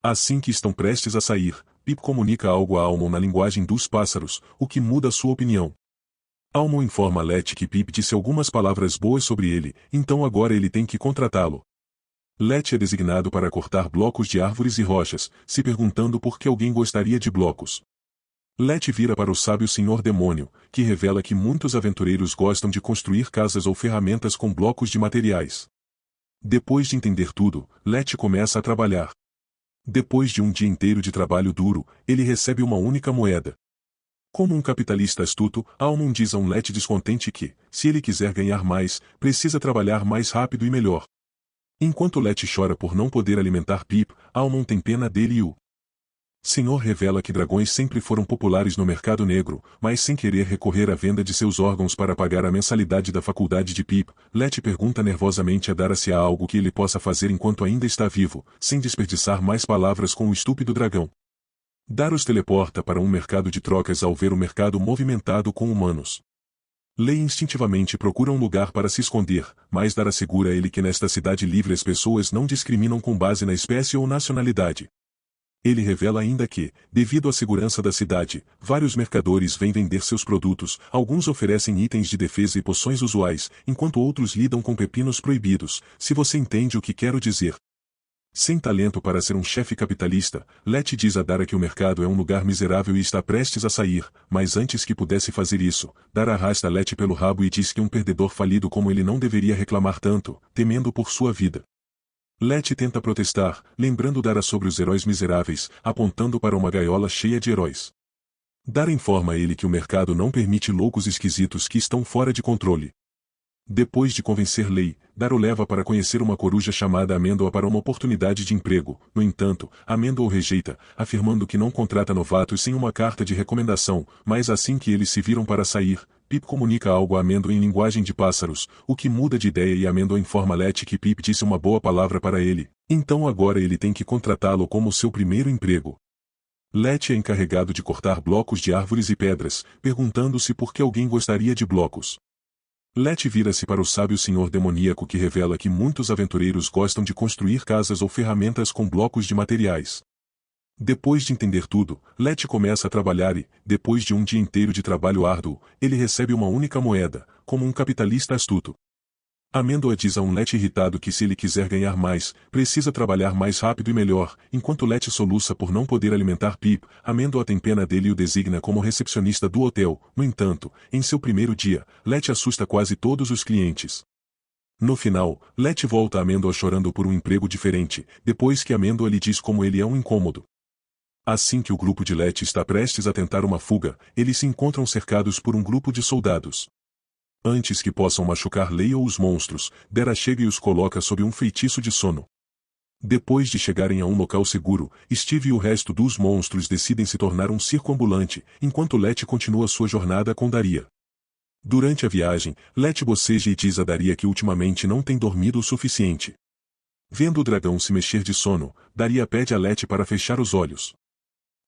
Assim que estão prestes a sair, Pip comunica algo a Almon na linguagem dos pássaros, o que muda sua opinião. Almon informa Letty que Pip disse algumas palavras boas sobre ele, então agora ele tem que contratá-lo. Let é designado para cortar blocos de árvores e rochas, se perguntando por que alguém gostaria de blocos. Let vira para o sábio Senhor Demônio, que revela que muitos aventureiros gostam de construir casas ou ferramentas com blocos de materiais. Depois de entender tudo, Let começa a trabalhar. Depois de um dia inteiro de trabalho duro, ele recebe uma única moeda. Como um capitalista astuto, Almond diz a um Let descontente que, se ele quiser ganhar mais, precisa trabalhar mais rápido e melhor. Enquanto Let chora por não poder alimentar Pip, Almond tem pena dele e o Senhor revela que dragões sempre foram populares no mercado negro, mas sem querer recorrer à venda de seus órgãos para pagar a mensalidade da faculdade de Pip, Let pergunta nervosamente a Dara se há algo que ele possa fazer enquanto ainda está vivo, sem desperdiçar mais palavras com o estúpido dragão. Dara os teleporta para um mercado de trocas ao ver o mercado movimentado com humanos. Lei instintivamente procura um lugar para se esconder, mas Dara assegura a ele que nesta cidade livre as pessoas não discriminam com base na espécie ou nacionalidade. Ele revela ainda que, devido à segurança da cidade, vários mercadores vêm vender seus produtos, alguns oferecem itens de defesa e poções usuais, enquanto outros lidam com pepinos proibidos, se você entende o que quero dizer. Sem talento para ser um chefe capitalista, Let diz a Dara que o mercado é um lugar miserável e está prestes a sair, mas antes que pudesse fazer isso, Dara arrasta Let pelo rabo e diz que um perdedor falido como ele não deveria reclamar tanto, temendo por sua vida. Let tenta protestar, lembrando Dara sobre os heróis miseráveis, apontando para uma gaiola cheia de heróis. Dara informa a ele que o mercado não permite loucos esquisitos que estão fora de controle. Depois de convencer Lei, Dara o leva para conhecer uma coruja chamada Amêndoa para uma oportunidade de emprego. No entanto, Amêndoa o rejeita, afirmando que não contrata novatos sem uma carta de recomendação, mas assim que eles se viram para sair, Pip comunica algo a Amêndoa em linguagem de pássaros, o que muda de ideia e Amêndoa informa Let que Pip disse uma boa palavra para ele, então agora ele tem que contratá-lo como seu primeiro emprego. Let é encarregado de cortar blocos de árvores e pedras, perguntando-se por que alguém gostaria de blocos. Let vira-se para o sábio senhor demoníaco que revela que muitos aventureiros gostam de construir casas ou ferramentas com blocos de materiais. Depois de entender tudo, Let começa a trabalhar e, depois de um dia inteiro de trabalho árduo, ele recebe uma única moeda, como um capitalista astuto. Amêndoa diz a um Let irritado que se ele quiser ganhar mais, precisa trabalhar mais rápido e melhor, enquanto Let soluça por não poder alimentar Pip, Amêndoa tem pena dele e o designa como recepcionista do hotel. No entanto, em seu primeiro dia, Let assusta quase todos os clientes. No final, Let volta a Amêndoa chorando por um emprego diferente, depois que Amêndoa lhe diz como ele é um incômodo. Assim que o grupo de Let está prestes a tentar uma fuga, eles se encontram cercados por um grupo de soldados. Antes que possam machucar Lei ou os monstros, Dara chega e os coloca sob um feitiço de sono. Depois de chegarem a um local seguro, Steve e o resto dos monstros decidem se tornar um circo ambulante, enquanto Let continua sua jornada com Daria. Durante a viagem, Let boceja e diz a Daria que ultimamente não tem dormido o suficiente. Vendo o dragão se mexer de sono, Daria pede a Let para fechar os olhos.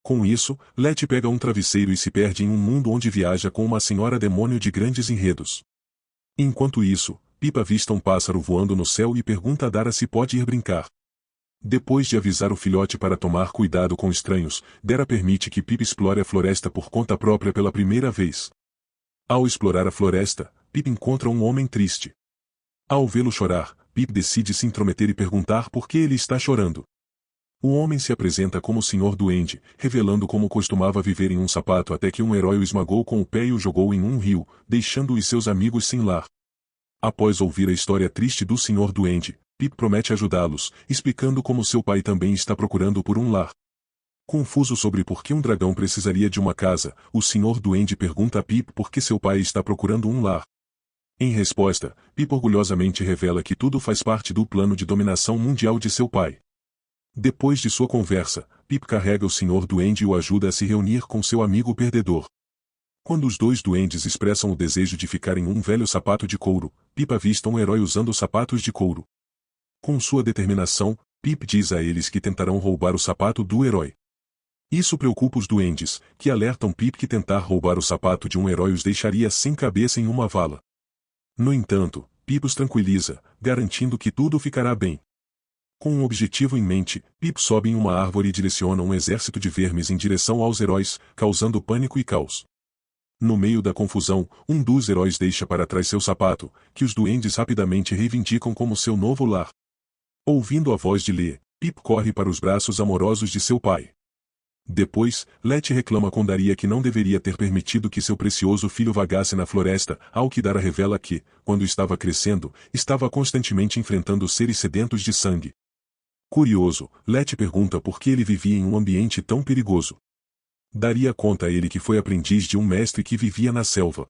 Com isso, Let pega um travesseiro e se perde em um mundo onde viaja com uma senhora demônio de grandes enredos. Enquanto isso, Pip avista um pássaro voando no céu e pergunta a Dara se pode ir brincar. Depois de avisar o filhote para tomar cuidado com estranhos, Dara permite que Pip explore a floresta por conta própria pela primeira vez. Ao explorar a floresta, Pip encontra um homem triste. Ao vê-lo chorar, Pip decide se intrometer e perguntar por que ele está chorando. O homem se apresenta como o Senhor Duende, revelando como costumava viver em um sapato até que um herói o esmagou com o pé e o jogou em um rio, deixando-o e seus amigos sem lar. Após ouvir a história triste do Senhor Duende, Pip promete ajudá-los, explicando como seu pai também está procurando por um lar. Confuso sobre por que um dragão precisaria de uma casa, o Senhor Duende pergunta a Pip por que seu pai está procurando um lar. Em resposta, Pip orgulhosamente revela que tudo faz parte do plano de dominação mundial de seu pai. Depois de sua conversa, Pip carrega o Senhor Duende e o ajuda a se reunir com seu amigo perdedor. Quando os dois duendes expressam o desejo de ficar em um velho sapato de couro, Pip avista um herói usando sapatos de couro. Com sua determinação, Pip diz a eles que tentarão roubar o sapato do herói. Isso preocupa os duendes, que alertam Pip que tentar roubar o sapato de um herói os deixaria sem cabeça em uma vala. No entanto, Pip os tranquiliza, garantindo que tudo ficará bem. Com um objetivo em mente, Pip sobe em uma árvore e direciona um exército de vermes em direção aos heróis, causando pânico e caos. No meio da confusão, um dos heróis deixa para trás seu sapato, que os duendes rapidamente reivindicam como seu novo lar. Ouvindo a voz de Lee, Pip corre para os braços amorosos de seu pai. Depois, Letty reclama com Daria que não deveria ter permitido que seu precioso filho vagasse na floresta, ao que Dara revela que, quando estava crescendo, estava constantemente enfrentando seres sedentos de sangue. Curioso, Letty pergunta por que ele vivia em um ambiente tão perigoso. Daria conta a ele que foi aprendiz de um mestre que vivia na selva.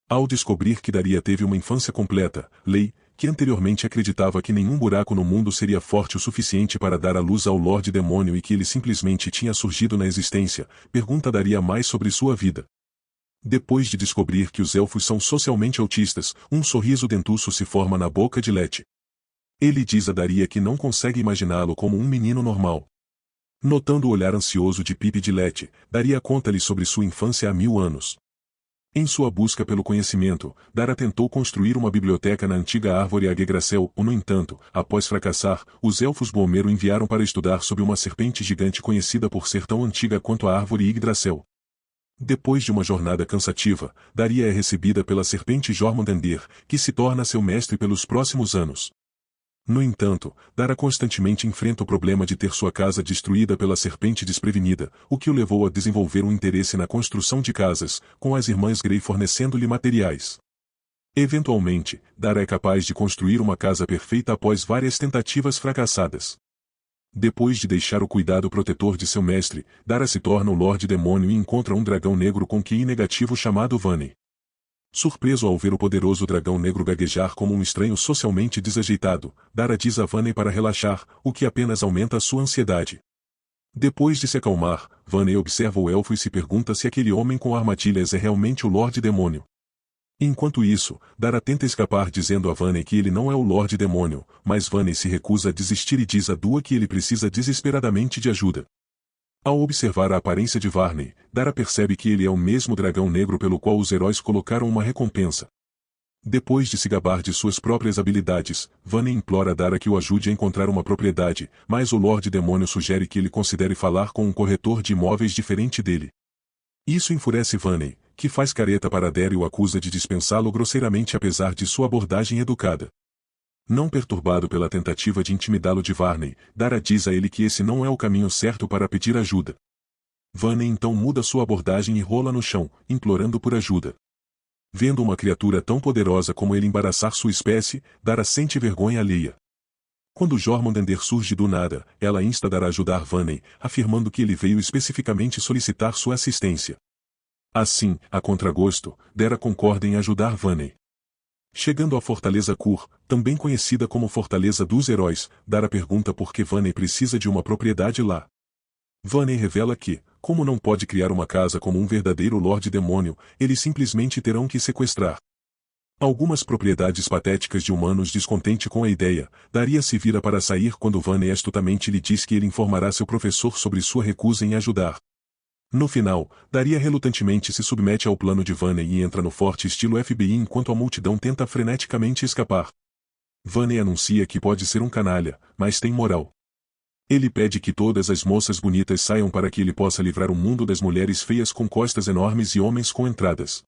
Ao descobrir que Daria teve uma infância completa, Lee, que anteriormente acreditava que nenhum buraco no mundo seria forte o suficiente para dar à luz ao Lorde Demônio e que ele simplesmente tinha surgido na existência, pergunta a Daria mais sobre sua vida. Depois de descobrir que os elfos são socialmente autistas, um sorriso dentuço se forma na boca de Letty. Ele diz a Daria que não consegue imaginá-lo como um menino normal. Notando o olhar ansioso de Pip e de Letty, Daria conta-lhe sobre sua infância há 1000 anos. Em sua busca pelo conhecimento, Dara tentou construir uma biblioteca na antiga árvore Yggdrasil, no entanto, após fracassar, os elfos Boomero enviaram para estudar sobre uma serpente gigante conhecida por ser tão antiga quanto a árvore Yggdrasil. Depois de uma jornada cansativa, Daria é recebida pela serpente Jormundandir, que se torna seu mestre pelos próximos anos. No entanto, Dara constantemente enfrenta o problema de ter sua casa destruída pela serpente desprevenida, o que o levou a desenvolver um interesse na construção de casas, com as irmãs Grey fornecendo-lhe materiais. Eventualmente, Dara é capaz de construir uma casa perfeita após várias tentativas fracassadas. Depois de deixar o cuidado protetor de seu mestre, Dara se torna o Lorde Demônio e encontra um dragão negro com QI negativo chamado Vanney. Surpreso ao ver o poderoso dragão negro gaguejar como um estranho socialmente desajeitado, Dara diz a Vanney para relaxar, o que apenas aumenta sua ansiedade. Depois de se acalmar, Vanney observa o elfo e se pergunta se aquele homem com armadilhas é realmente o Lorde Demônio. Enquanto isso, Dara tenta escapar dizendo a Vanney que ele não é o Lorde Demônio, mas Vanney se recusa a desistir e diz a Dua que ele precisa desesperadamente de ajuda. Ao observar a aparência de Varney, Dara percebe que ele é o mesmo dragão negro pelo qual os heróis colocaram uma recompensa. Depois de se gabar de suas próprias habilidades, Vanney implora a Dara que o ajude a encontrar uma propriedade, mas o Lorde Demônio sugere que ele considere falar com um corretor de imóveis diferente dele. Isso enfurece Vanney, que faz careta para Dara e o acusa de dispensá-lo grosseiramente apesar de sua abordagem educada. Não perturbado pela tentativa de intimidá-lo de Varney, Dara diz a ele que esse não é o caminho certo para pedir ajuda. Vanney então muda sua abordagem e rola no chão, implorando por ajuda. Vendo uma criatura tão poderosa como ele embaraçar sua espécie, Dara sente vergonha alheia. Quando Jormundandir surge do nada, ela insta Dara a ajudar Vanney, afirmando que ele veio especificamente solicitar sua assistência. Assim, a contragosto, Dara concorda em ajudar Vanney. Chegando à Fortaleza Kur, também conhecida como Fortaleza dos Heróis, Dara pergunta por que Vanney precisa de uma propriedade lá. Vanney revela que, como não pode criar uma casa como um verdadeiro Lorde Demônio, eles simplesmente terão que sequestrar. Algumas propriedades patéticas de humanos descontente com a ideia, Daria se vira para sair quando Vanney astutamente lhe diz que ele informará seu professor sobre sua recusa em ajudar. No final, Daria relutantemente se submete ao plano de Vanney e entra no forte estilo FBI enquanto a multidão tenta freneticamente escapar. Vanney anuncia que pode ser um canalha, mas tem moral. Ele pede que todas as moças bonitas saiam para que ele possa livrar o mundo das mulheres feias com costas enormes e homens com entradas.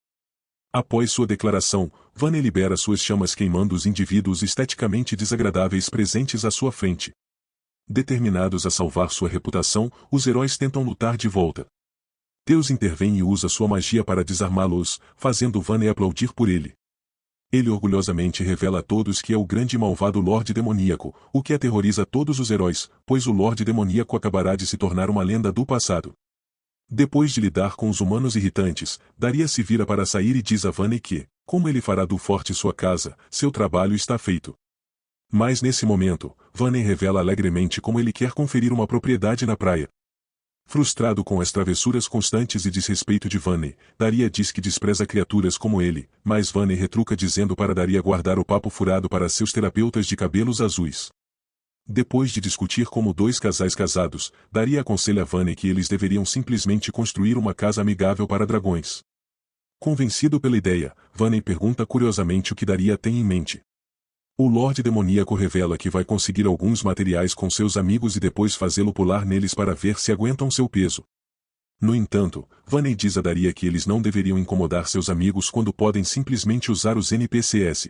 Após sua declaração, Vanney libera suas chamas queimando os indivíduos esteticamente desagradáveis presentes à sua frente. Determinados a salvar sua reputação, os heróis tentam lutar de volta. Deus intervém e usa sua magia para desarmá-los, fazendo Vanney aplaudir por ele. Ele orgulhosamente revela a todos que é o grande e malvado Lorde Demoníaco, o que aterroriza todos os heróis, pois o Lorde Demoníaco acabará de se tornar uma lenda do passado. Depois de lidar com os humanos irritantes, Daria se vira para sair e diz a Vanney que, como ele fará do forte sua casa, seu trabalho está feito. Mas nesse momento, Vanney revela alegremente como ele quer conferir uma propriedade na praia. Frustrado com as travessuras constantes e desrespeito de Vanney, Daria diz que despreza criaturas como ele, mas Vanney retruca dizendo para Daria guardar o papo furado para seus terapeutas de cabelos azuis. Depois de discutir como dois casais casados, Daria aconselha Vanney que eles deveriam simplesmente construir uma casa amigável para dragões. Convencido pela ideia, Vanney pergunta curiosamente o que Daria tem em mente. O Lorde Demoníaco revela que vai conseguir alguns materiais com seus amigos e depois fazê-lo pular neles para ver se aguentam seu peso. No entanto, Vanney diz a Daria que eles não deveriam incomodar seus amigos quando podem simplesmente usar os NPCs.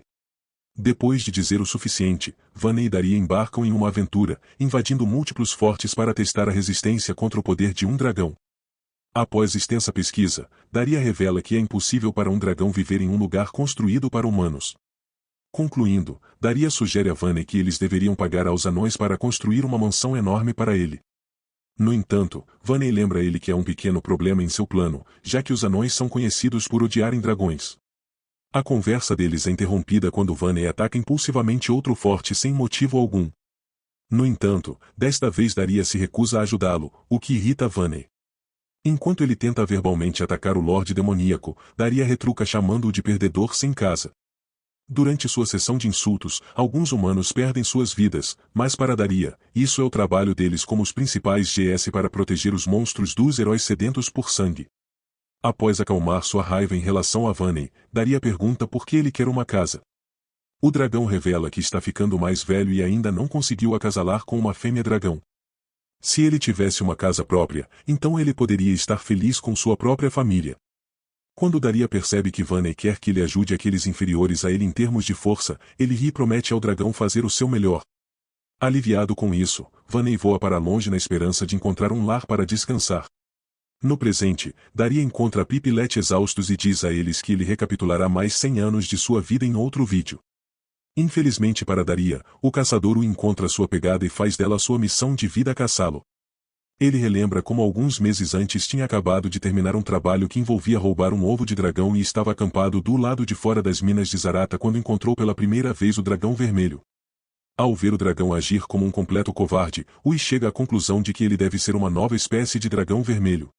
Depois de dizer o suficiente, Vanna e Daria embarcam em uma aventura, invadindo múltiplos fortes para testar a resistência contra o poder de um dragão. Após extensa pesquisa, Daria revela que é impossível para um dragão viver em um lugar construído para humanos. Concluindo, Daria sugere a Vanna que eles deveriam pagar aos anões para construir uma mansão enorme para ele. No entanto, Vanna lembra ele que há um pequeno problema em seu plano, já que os anões são conhecidos por odiarem dragões. A conversa deles é interrompida quando Vanna ataca impulsivamente outro forte sem motivo algum. No entanto, desta vez Daria se recusa a ajudá-lo, o que irrita Vanna. Enquanto ele tenta verbalmente atacar o Lorde Demoníaco, Daria retruca chamando-o de perdedor sem casa. Durante sua sessão de insultos, alguns humanos perdem suas vidas, mas para Daria, isso é o trabalho deles como os principais GS para proteger os monstros dos heróis sedentos por sangue. Após acalmar sua raiva em relação a Vanna, Daria pergunta por que ele quer uma casa. O dragão revela que está ficando mais velho e ainda não conseguiu acasalar com uma fêmea dragão. Se ele tivesse uma casa própria, então ele poderia estar feliz com sua própria família. Quando Daria percebe que Vanna quer que ele ajude aqueles inferiores a ele em termos de força, ele ri e promete ao dragão fazer o seu melhor. Aliviado com isso, Vanna voa para longe na esperança de encontrar um lar para descansar. No presente, Daria encontra Pip e Let exaustos e diz a eles que ele recapitulará mais 100 anos de sua vida em outro vídeo. Infelizmente para Daria, o caçador o encontra sua pegada e faz dela sua missão de vida caçá-lo. Ele relembra como alguns meses antes tinha acabado de terminar um trabalho que envolvia roubar um ovo de dragão e estava acampado do lado de fora das minas de Zarata quando encontrou pela primeira vez o dragão vermelho. Ao ver o dragão agir como um completo covarde, Ui chega à conclusão de que ele deve ser uma nova espécie de dragão vermelho.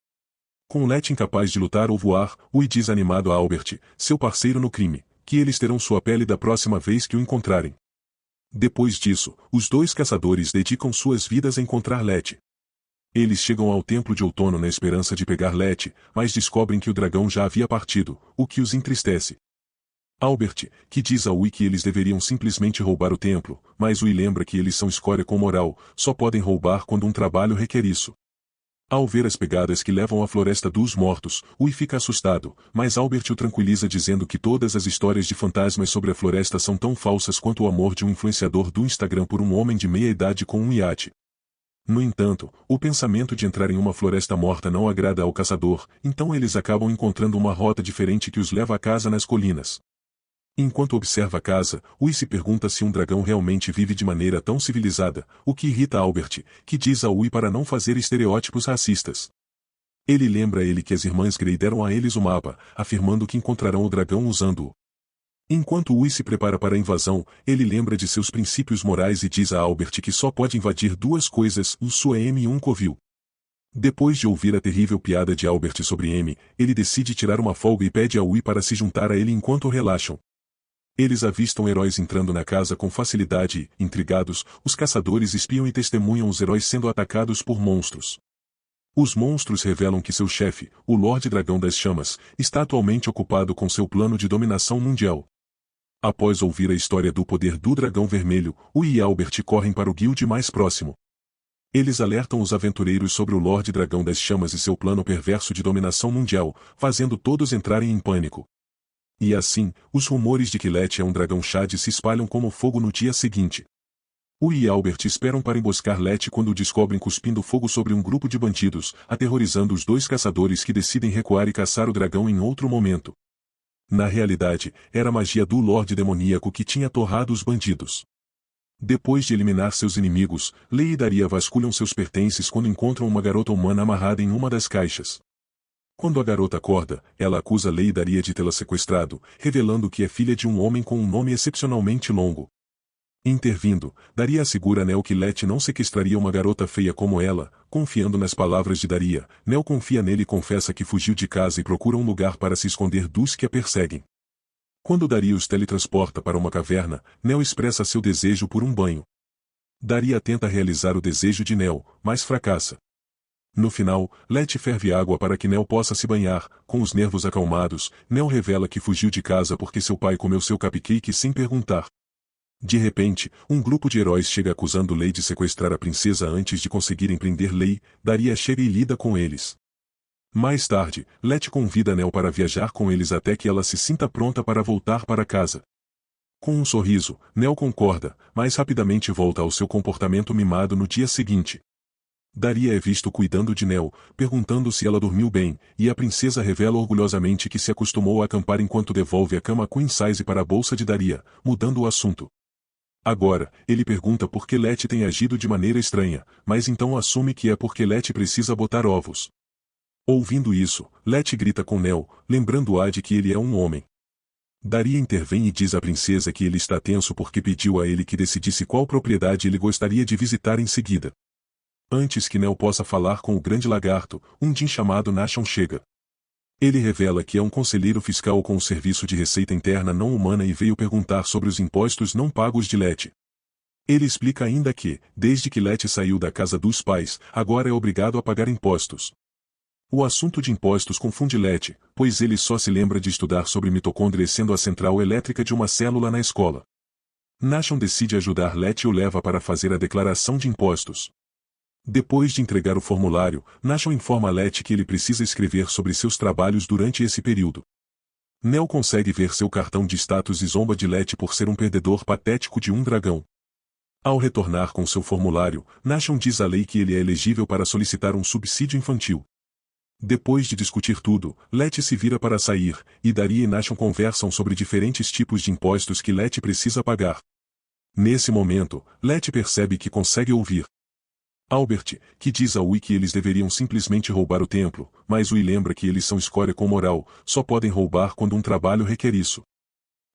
Com Let incapaz de lutar ou voar, Ui diz animado a Albert, seu parceiro no crime, que eles terão sua pele da próxima vez que o encontrarem. Depois disso, os dois caçadores dedicam suas vidas a encontrar Let. Eles chegam ao Templo de Outono na esperança de pegar Let, mas descobrem que o dragão já havia partido, o que os entristece. Albert, que diz a Ui que eles deveriam simplesmente roubar o templo, mas Ui lembra que eles são escória com moral, só podem roubar quando um trabalho requer isso. Ao ver as pegadas que levam à Floresta dos Mortos, Ui fica assustado, mas Albert o tranquiliza dizendo que todas as histórias de fantasmas sobre a floresta são tão falsas quanto o amor de um influenciador do Instagram por um homem de meia idade com um iate. No entanto, o pensamento de entrar em uma floresta morta não agrada ao caçador, então eles acabam encontrando uma rota diferente que os leva à casa nas colinas. Enquanto observa a casa, Ui se pergunta se um dragão realmente vive de maneira tão civilizada, o que irrita Albert, que diz a Ui para não fazer estereótipos racistas. Ele lembra a ele que as irmãs Grey deram a eles o mapa, afirmando que encontrarão o dragão usando-o. Enquanto Ui se prepara para a invasão, ele lembra de seus princípios morais e diz a Albert que só pode invadir duas coisas, sua M e um covil. Depois de ouvir a terrível piada de Albert sobre M, ele decide tirar uma folga e pede a Ui para se juntar a ele enquanto relaxam. Eles avistam heróis entrando na casa com facilidade e, intrigados, os caçadores espiam e testemunham os heróis sendo atacados por monstros. Os monstros revelam que seu chefe, o Lorde Dragão das Chamas, está atualmente ocupado com seu plano de dominação mundial. Após ouvir a história do poder do Dragão Vermelho, Ui e Albert correm para o guilde mais próximo. Eles alertam os aventureiros sobre o Lorde Dragão das Chamas e seu plano perverso de dominação mundial, fazendo todos entrarem em pânico. E assim, os rumores de que Let é um dragão Shad se espalham como fogo no dia seguinte. Ui e Albert esperam para emboscar Let quando o descobrem cuspindo fogo sobre um grupo de bandidos, aterrorizando os dois caçadores que decidem recuar e caçar o dragão em outro momento. Na realidade, era a magia do Lorde Demoníaco que tinha torrado os bandidos. Depois de eliminar seus inimigos, Lei e Daria vasculham seus pertences quando encontram uma garota humana amarrada em uma das caixas. Quando a garota acorda, ela acusa Lei e Daria de tê-la sequestrado, revelando que é filha de um homem com um nome excepcionalmente longo. Intervindo, Daria assegura a Nel que Let não sequestraria uma garota feia como ela, confiando nas palavras de Daria. Nel confia nele e confessa que fugiu de casa e procura um lugar para se esconder dos que a perseguem. Quando Daria os teletransporta para uma caverna, Nel expressa seu desejo por um banho. Daria tenta realizar o desejo de Nel, mas fracassa. No final, Let ferve água para que Nel possa se banhar. Com os nervos acalmados, Nel revela que fugiu de casa porque seu pai comeu seu cupcake sem perguntar. De repente, um grupo de heróis chega acusando Lei de sequestrar a princesa antes de conseguirem prender Lei. Daria chega e lida com eles. Mais tarde, Let convida Nel para viajar com eles até que ela se sinta pronta para voltar para casa. Com um sorriso, Nell concorda, mas rapidamente volta ao seu comportamento mimado no dia seguinte. Daria é visto cuidando de Nell, perguntando se ela dormiu bem, e a princesa revela orgulhosamente que se acostumou a acampar enquanto devolve a cama queen size para a bolsa de Daria, mudando o assunto. Agora, ele pergunta por que Letty tem agido de maneira estranha, mas então assume que é porque Letty precisa botar ovos. Ouvindo isso, Letty grita com Nell, lembrando-a de que ele é um homem. Daria intervém e diz à princesa que ele está tenso porque pediu a ele que decidisse qual propriedade ele gostaria de visitar em seguida. Antes que Nell possa falar com o grande lagarto, um Djinn chamado Nashon chega. Ele revela que é um conselheiro fiscal com o Serviço de Receita Interna não humana e veio perguntar sobre os impostos não pagos de Letty. Ele explica ainda que, desde que Letty saiu da casa dos pais, agora é obrigado a pagar impostos. O assunto de impostos confunde Letty, pois ele só se lembra de estudar sobre mitocôndrias sendo a central elétrica de uma célula na escola. Nashon decide ajudar Letty e o leva para fazer a declaração de impostos. Depois de entregar o formulário, Nashon informa Letty que ele precisa escrever sobre seus trabalhos durante esse período. Nell consegue ver seu cartão de status e zomba de Letty por ser um perdedor patético de um dragão. Ao retornar com seu formulário, Nashon diz a Lei que ele é elegível para solicitar um subsídio infantil. Depois de discutir tudo, Letty se vira para sair, e Daria e Nashon conversam sobre diferentes tipos de impostos que Letty precisa pagar. Nesse momento, Letty percebe que consegue ouvir Albert, que diz a Uy que eles deveriam simplesmente roubar o templo, mas Uy lembra que eles são escória com moral, só podem roubar quando um trabalho requer isso.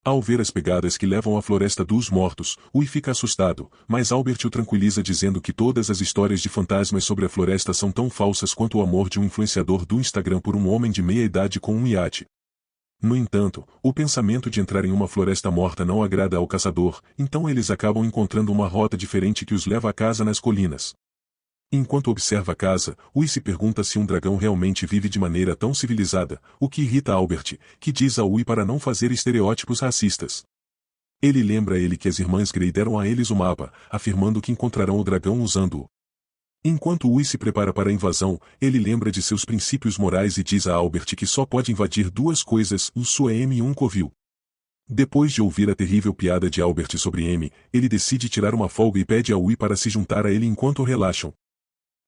Ao ver as pegadas que levam à Floresta dos Mortos, Uy fica assustado, mas Albert o tranquiliza dizendo que todas as histórias de fantasmas sobre a floresta são tão falsas quanto o amor de um influenciador do Instagram por um homem de meia-idade com um iate. No entanto, o pensamento de entrar em uma floresta morta não agrada ao caçador, então eles acabam encontrando uma rota diferente que os leva à casa nas colinas. Enquanto observa a casa, Uy se pergunta se um dragão realmente vive de maneira tão civilizada, o que irrita Albert, que diz a Uy para não fazer estereótipos racistas. Ele lembra a ele que as irmãs Grey deram a eles o mapa, afirmando que encontrarão o dragão usando-o. Enquanto Uy se prepara para a invasão, ele lembra de seus princípios morais e diz a Albert que só pode invadir duas coisas, um Suem e um covil. Depois de ouvir a terrível piada de Albert sobre M, ele decide tirar uma folga e pede a Uy para se juntar a ele enquanto relaxam.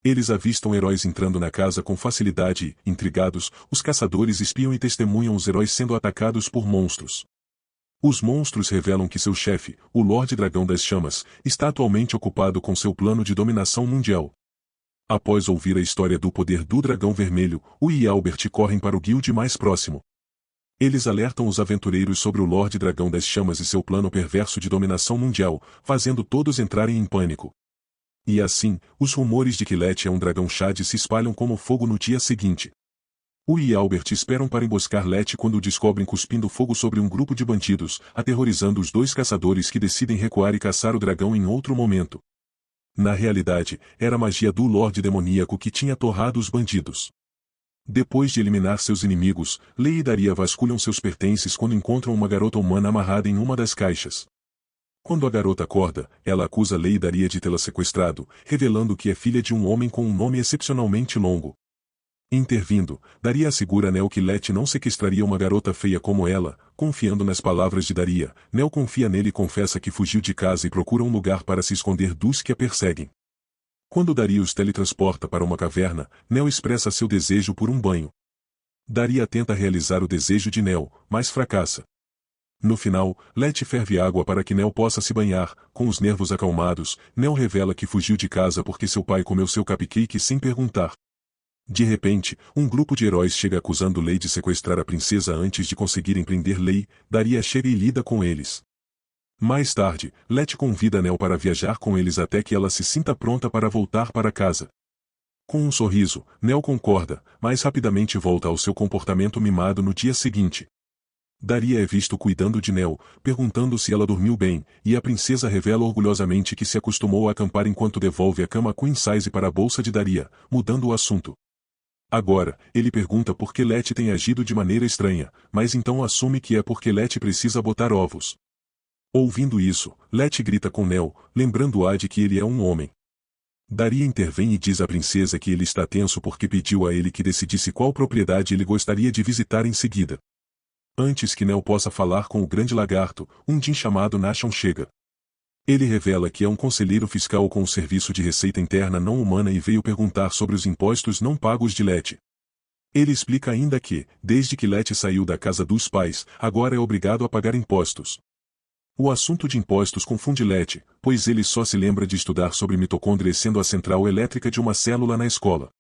Eles avistam heróis entrando na casa com facilidade e, intrigados, os caçadores espiam e testemunham os heróis sendo atacados por monstros. Os monstros revelam que seu chefe, o Lorde Dragão das Chamas, está atualmente ocupado com seu plano de dominação mundial. Após ouvir a história do poder do Dragão Vermelho, Uy e Albert correm para o guilde mais próximo. Eles alertam os aventureiros sobre o Lorde Dragão das Chamas e seu plano perverso de dominação mundial, fazendo todos entrarem em pânico. E assim, os rumores de que Letty é um dragão Shad se espalham como fogo no dia seguinte. Uy e Albert esperam para emboscar Letty quando o descobrem cuspindo fogo sobre um grupo de bandidos, aterrorizando os dois caçadores que decidem recuar e caçar o dragão em outro momento. Na realidade, era a magia do Lorde Demoníaco que tinha torrado os bandidos. Depois de eliminar seus inimigos, Lei e Daria vasculham seus pertences quando encontram uma garota humana amarrada em uma das caixas. Quando a garota acorda, ela acusa Lei e Daria de tê-la sequestrado, revelando que é filha de um homem com um nome excepcionalmente longo. Intervindo, Daria assegura a Nell que Letty não sequestraria uma garota feia como ela, confiando nas palavras de Daria. Nell confia nele e confessa que fugiu de casa e procura um lugar para se esconder dos que a perseguem. Quando Daria os teletransporta para uma caverna, Nell expressa seu desejo por um banho. Daria tenta realizar o desejo de Nell, mas fracassa. No final, Letty ferve água para que Nell possa se banhar. Com os nervos acalmados, Nell revela que fugiu de casa porque seu pai comeu seu cupcake sem perguntar. De repente, um grupo de heróis chega acusando Lei de sequestrar a princesa antes de conseguirem prender Lei. Daria chega e lida com eles. Mais tarde, Letty convida Nell para viajar com eles até que ela se sinta pronta para voltar para casa. Com um sorriso, Nell concorda, mas rapidamente volta ao seu comportamento mimado no dia seguinte. Daria é visto cuidando de Nell, perguntando se ela dormiu bem, e a princesa revela orgulhosamente que se acostumou a acampar enquanto devolve a cama queen size para a bolsa de Daria, mudando o assunto. Agora, ele pergunta por que Letty tem agido de maneira estranha, mas então assume que é porque Letty precisa botar ovos. Ouvindo isso, Letty grita com Nell, lembrando-a de que ele é um homem. Daria intervém e diz à princesa que ele está tenso porque pediu a ele que decidisse qual propriedade ele gostaria de visitar em seguida. Antes que Neo possa falar com o grande lagarto, um Jin chamado Nashon chega. Ele revela que é um conselheiro fiscal com o Serviço de Receita Interna Não Humana e veio perguntar sobre os impostos não pagos de Leti. Ele explica ainda que, desde que Leti saiu da casa dos pais, agora é obrigado a pagar impostos. O assunto de impostos confunde Leti, pois ele só se lembra de estudar sobre mitocôndrias sendo a central elétrica de uma célula na escola.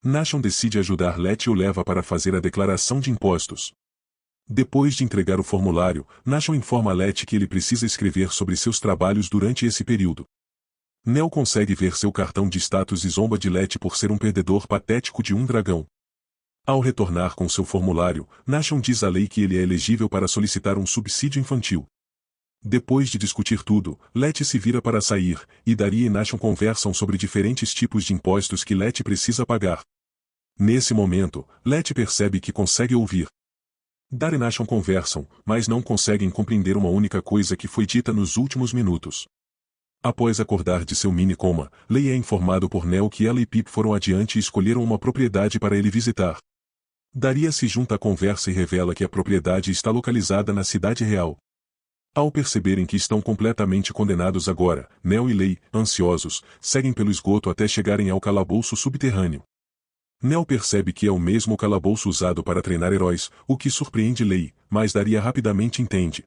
Nashon decide ajudar Leti e o leva para fazer a declaração de impostos. Depois de entregar o formulário, Nashon informa Leti que ele precisa escrever sobre seus trabalhos durante esse período. Neo consegue ver seu cartão de status e zomba de Leti por ser um perdedor patético de um dragão. Ao retornar com seu formulário, Nashon diz a Lei que ele é elegível para solicitar um subsídio infantil. Depois de discutir tudo, Leti se vira para sair, e Daria e Nashon conversam sobre diferentes tipos de impostos que Leti precisa pagar. Nesse momento, Leti percebe que consegue ouvir. Daria e Nashon conversam, mas não conseguem compreender uma única coisa que foi dita nos últimos minutos. Após acordar de seu mini-coma, Lei é informado por Neo que ela e Pip foram adiante e escolheram uma propriedade para ele visitar. Daria se junta à conversa e revela que a propriedade está localizada na cidade real. Ao perceberem que estão completamente condenados agora, Neo e Lei, ansiosos, seguem pelo esgoto até chegarem ao calabouço subterrâneo. Neo percebe que é o mesmo calabouço usado para treinar heróis, o que surpreende Lei, mas Daria rapidamente entende.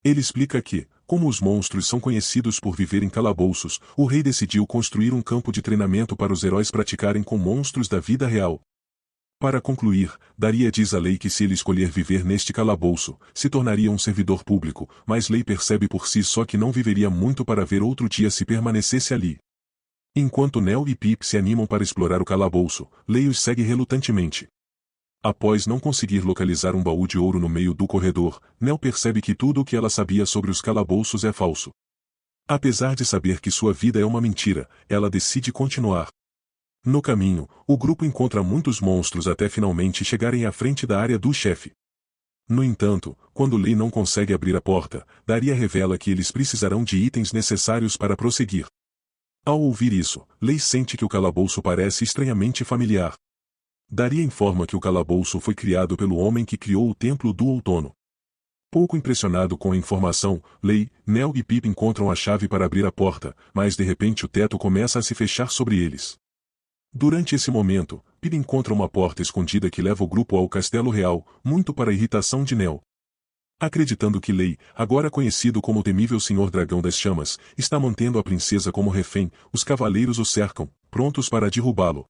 Ele explica que, como os monstros são conhecidos por viver em calabouços, o rei decidiu construir um campo de treinamento para os heróis praticarem com monstros da vida real. Para concluir, Daria diz a Lei que se ele escolher viver neste calabouço, se tornaria um servidor público, mas Lei percebe por si só que não viveria muito para ver outro dia se permanecesse ali. Enquanto Neo e Pip se animam para explorar o calabouço, Lei os segue relutantemente. Após não conseguir localizar um baú de ouro no meio do corredor, Neo percebe que tudo o que ela sabia sobre os calabouços é falso. Apesar de saber que sua vida é uma mentira, ela decide continuar. No caminho, o grupo encontra muitos monstros até finalmente chegarem à frente da área do chefe. No entanto, quando Lei não consegue abrir a porta, Daria revela que eles precisarão de itens necessários para prosseguir. Ao ouvir isso, Lei sente que o calabouço parece estranhamente familiar. Daria informa que o calabouço foi criado pelo homem que criou o Templo do Outono. Pouco impressionado com a informação, Lei, Neo e Pip encontram a chave para abrir a porta, mas de repente o teto começa a se fechar sobre eles. Durante esse momento, Pip encontra uma porta escondida que leva o grupo ao Castelo Real, muito para a irritação de Neo. Acreditando que Lei, agora conhecido como o temível Senhor Dragão das Chamas, está mantendo a princesa como refém, os cavaleiros o cercam, prontos para derrubá-lo.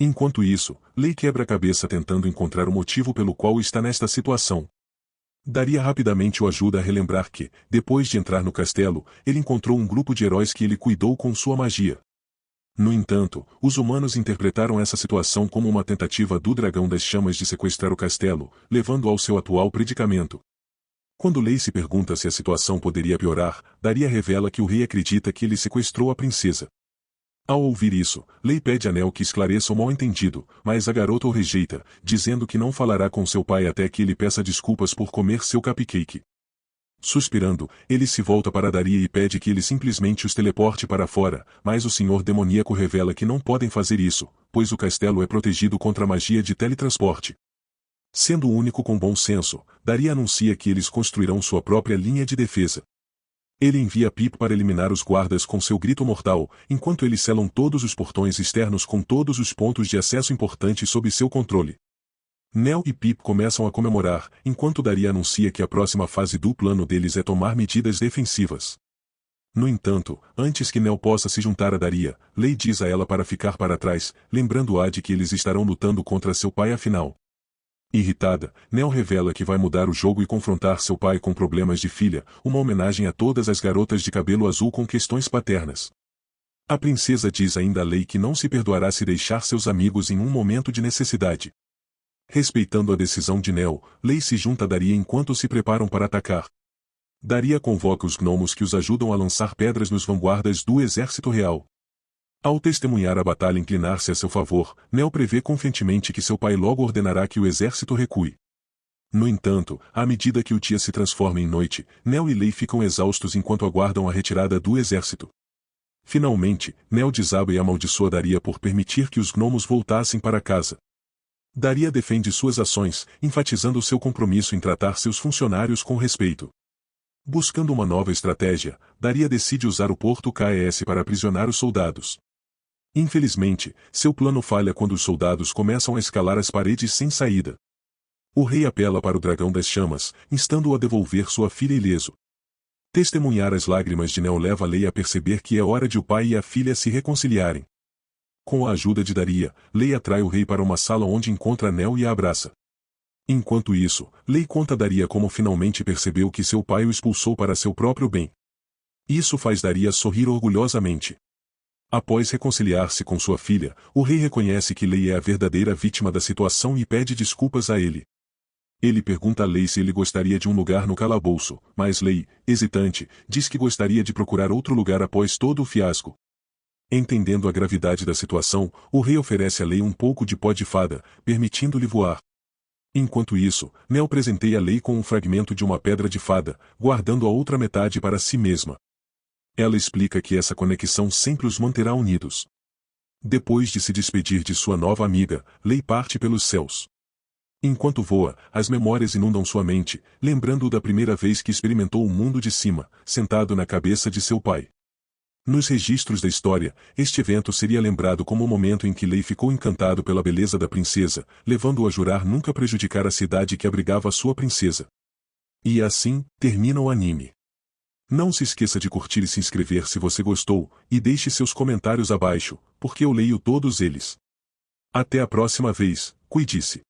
Enquanto isso, Lei quebra a cabeça tentando encontrar o motivo pelo qual está nesta situação. Daria rapidamente o ajuda a relembrar que, depois de entrar no castelo, ele encontrou um grupo de heróis que ele cuidou com sua magia. No entanto, os humanos interpretaram essa situação como uma tentativa do Dragão das Chamas de sequestrar o castelo, levando ao seu atual predicamento. Quando Lei se pergunta se a situação poderia piorar, Daria revela que o rei acredita que ele sequestrou a princesa. Ao ouvir isso, Lei pede a Neo que esclareça o mal-entendido, mas a garota o rejeita, dizendo que não falará com seu pai até que ele peça desculpas por comer seu cupcake. Suspirando, ele se volta para Daria e pede que ele simplesmente os teleporte para fora, mas o senhor demoníaco revela que não podem fazer isso, pois o castelo é protegido contra a magia de teletransporte. Sendo o único com bom senso, Daria anuncia que eles construirão sua própria linha de defesa. Ele envia Pip para eliminar os guardas com seu grito mortal, enquanto eles selam todos os portões externos com todos os pontos de acesso importantes sob seu controle. Neo e Pip começam a comemorar, enquanto Daria anuncia que a próxima fase do plano deles é tomar medidas defensivas. No entanto, antes que Neo possa se juntar a Daria, Lei diz a ela para ficar para trás, lembrando-a de que eles estarão lutando contra seu pai afinal. Irritada, Neo revela que vai mudar o jogo e confrontar seu pai com problemas de filha, uma homenagem a todas as garotas de cabelo azul com questões paternas. A princesa diz ainda a Lei que não se perdoará se deixar seus amigos em um momento de necessidade. Respeitando a decisão de Neo, Lei se junta a Daria enquanto se preparam para atacar. Daria convoca os gnomos que os ajudam a lançar pedras nos vanguardas do exército real. Ao testemunhar a batalha inclinar-se a seu favor, Neo prevê confiantemente que seu pai logo ordenará que o exército recue. No entanto, à medida que o dia se transforma em noite, Neo e Lei ficam exaustos enquanto aguardam a retirada do exército. Finalmente, Neo desaba e amaldiçoa Daria por permitir que os gnomos voltassem para casa. Daria defende suas ações, enfatizando seu compromisso em tratar seus funcionários com respeito. Buscando uma nova estratégia, Daria decide usar o Porto KS para aprisionar os soldados. Infelizmente, seu plano falha quando os soldados começam a escalar as paredes sem saída. O rei apela para o dragão das chamas, instando-o a devolver sua filha ileso. Testemunhar as lágrimas de Neo leva Lei a perceber que é hora de o pai e a filha se reconciliarem. Com a ajuda de Daria, Lei atrai o rei para uma sala onde encontra Neo e a abraça. Enquanto isso, Lei conta a Daria como finalmente percebeu que seu pai o expulsou para seu próprio bem. Isso faz Daria sorrir orgulhosamente. Após reconciliar-se com sua filha, o rei reconhece que Lei é a verdadeira vítima da situação e pede desculpas a ele. Ele pergunta a Lei se ele gostaria de um lugar no calabouço, mas Lei, hesitante, diz que gostaria de procurar outro lugar após todo o fiasco. Entendendo a gravidade da situação, o rei oferece a Lei um pouco de pó de fada, permitindo-lhe voar. Enquanto isso, Neo presenteia a Lei com um fragmento de uma pedra de fada, guardando a outra metade para si mesma. Ela explica que essa conexão sempre os manterá unidos. Depois de se despedir de sua nova amiga, Lei parte pelos céus. Enquanto voa, as memórias inundam sua mente, lembrando-o da primeira vez que experimentou o mundo de cima, sentado na cabeça de seu pai. Nos registros da história, este evento seria lembrado como o momento em que Lei ficou encantado pela beleza da princesa, levando-o a jurar nunca prejudicar a cidade que abrigava sua princesa. E assim, termina o anime. Não se esqueça de curtir e se inscrever se você gostou, e deixe seus comentários abaixo, porque eu leio todos eles. Até a próxima vez, cuide-se.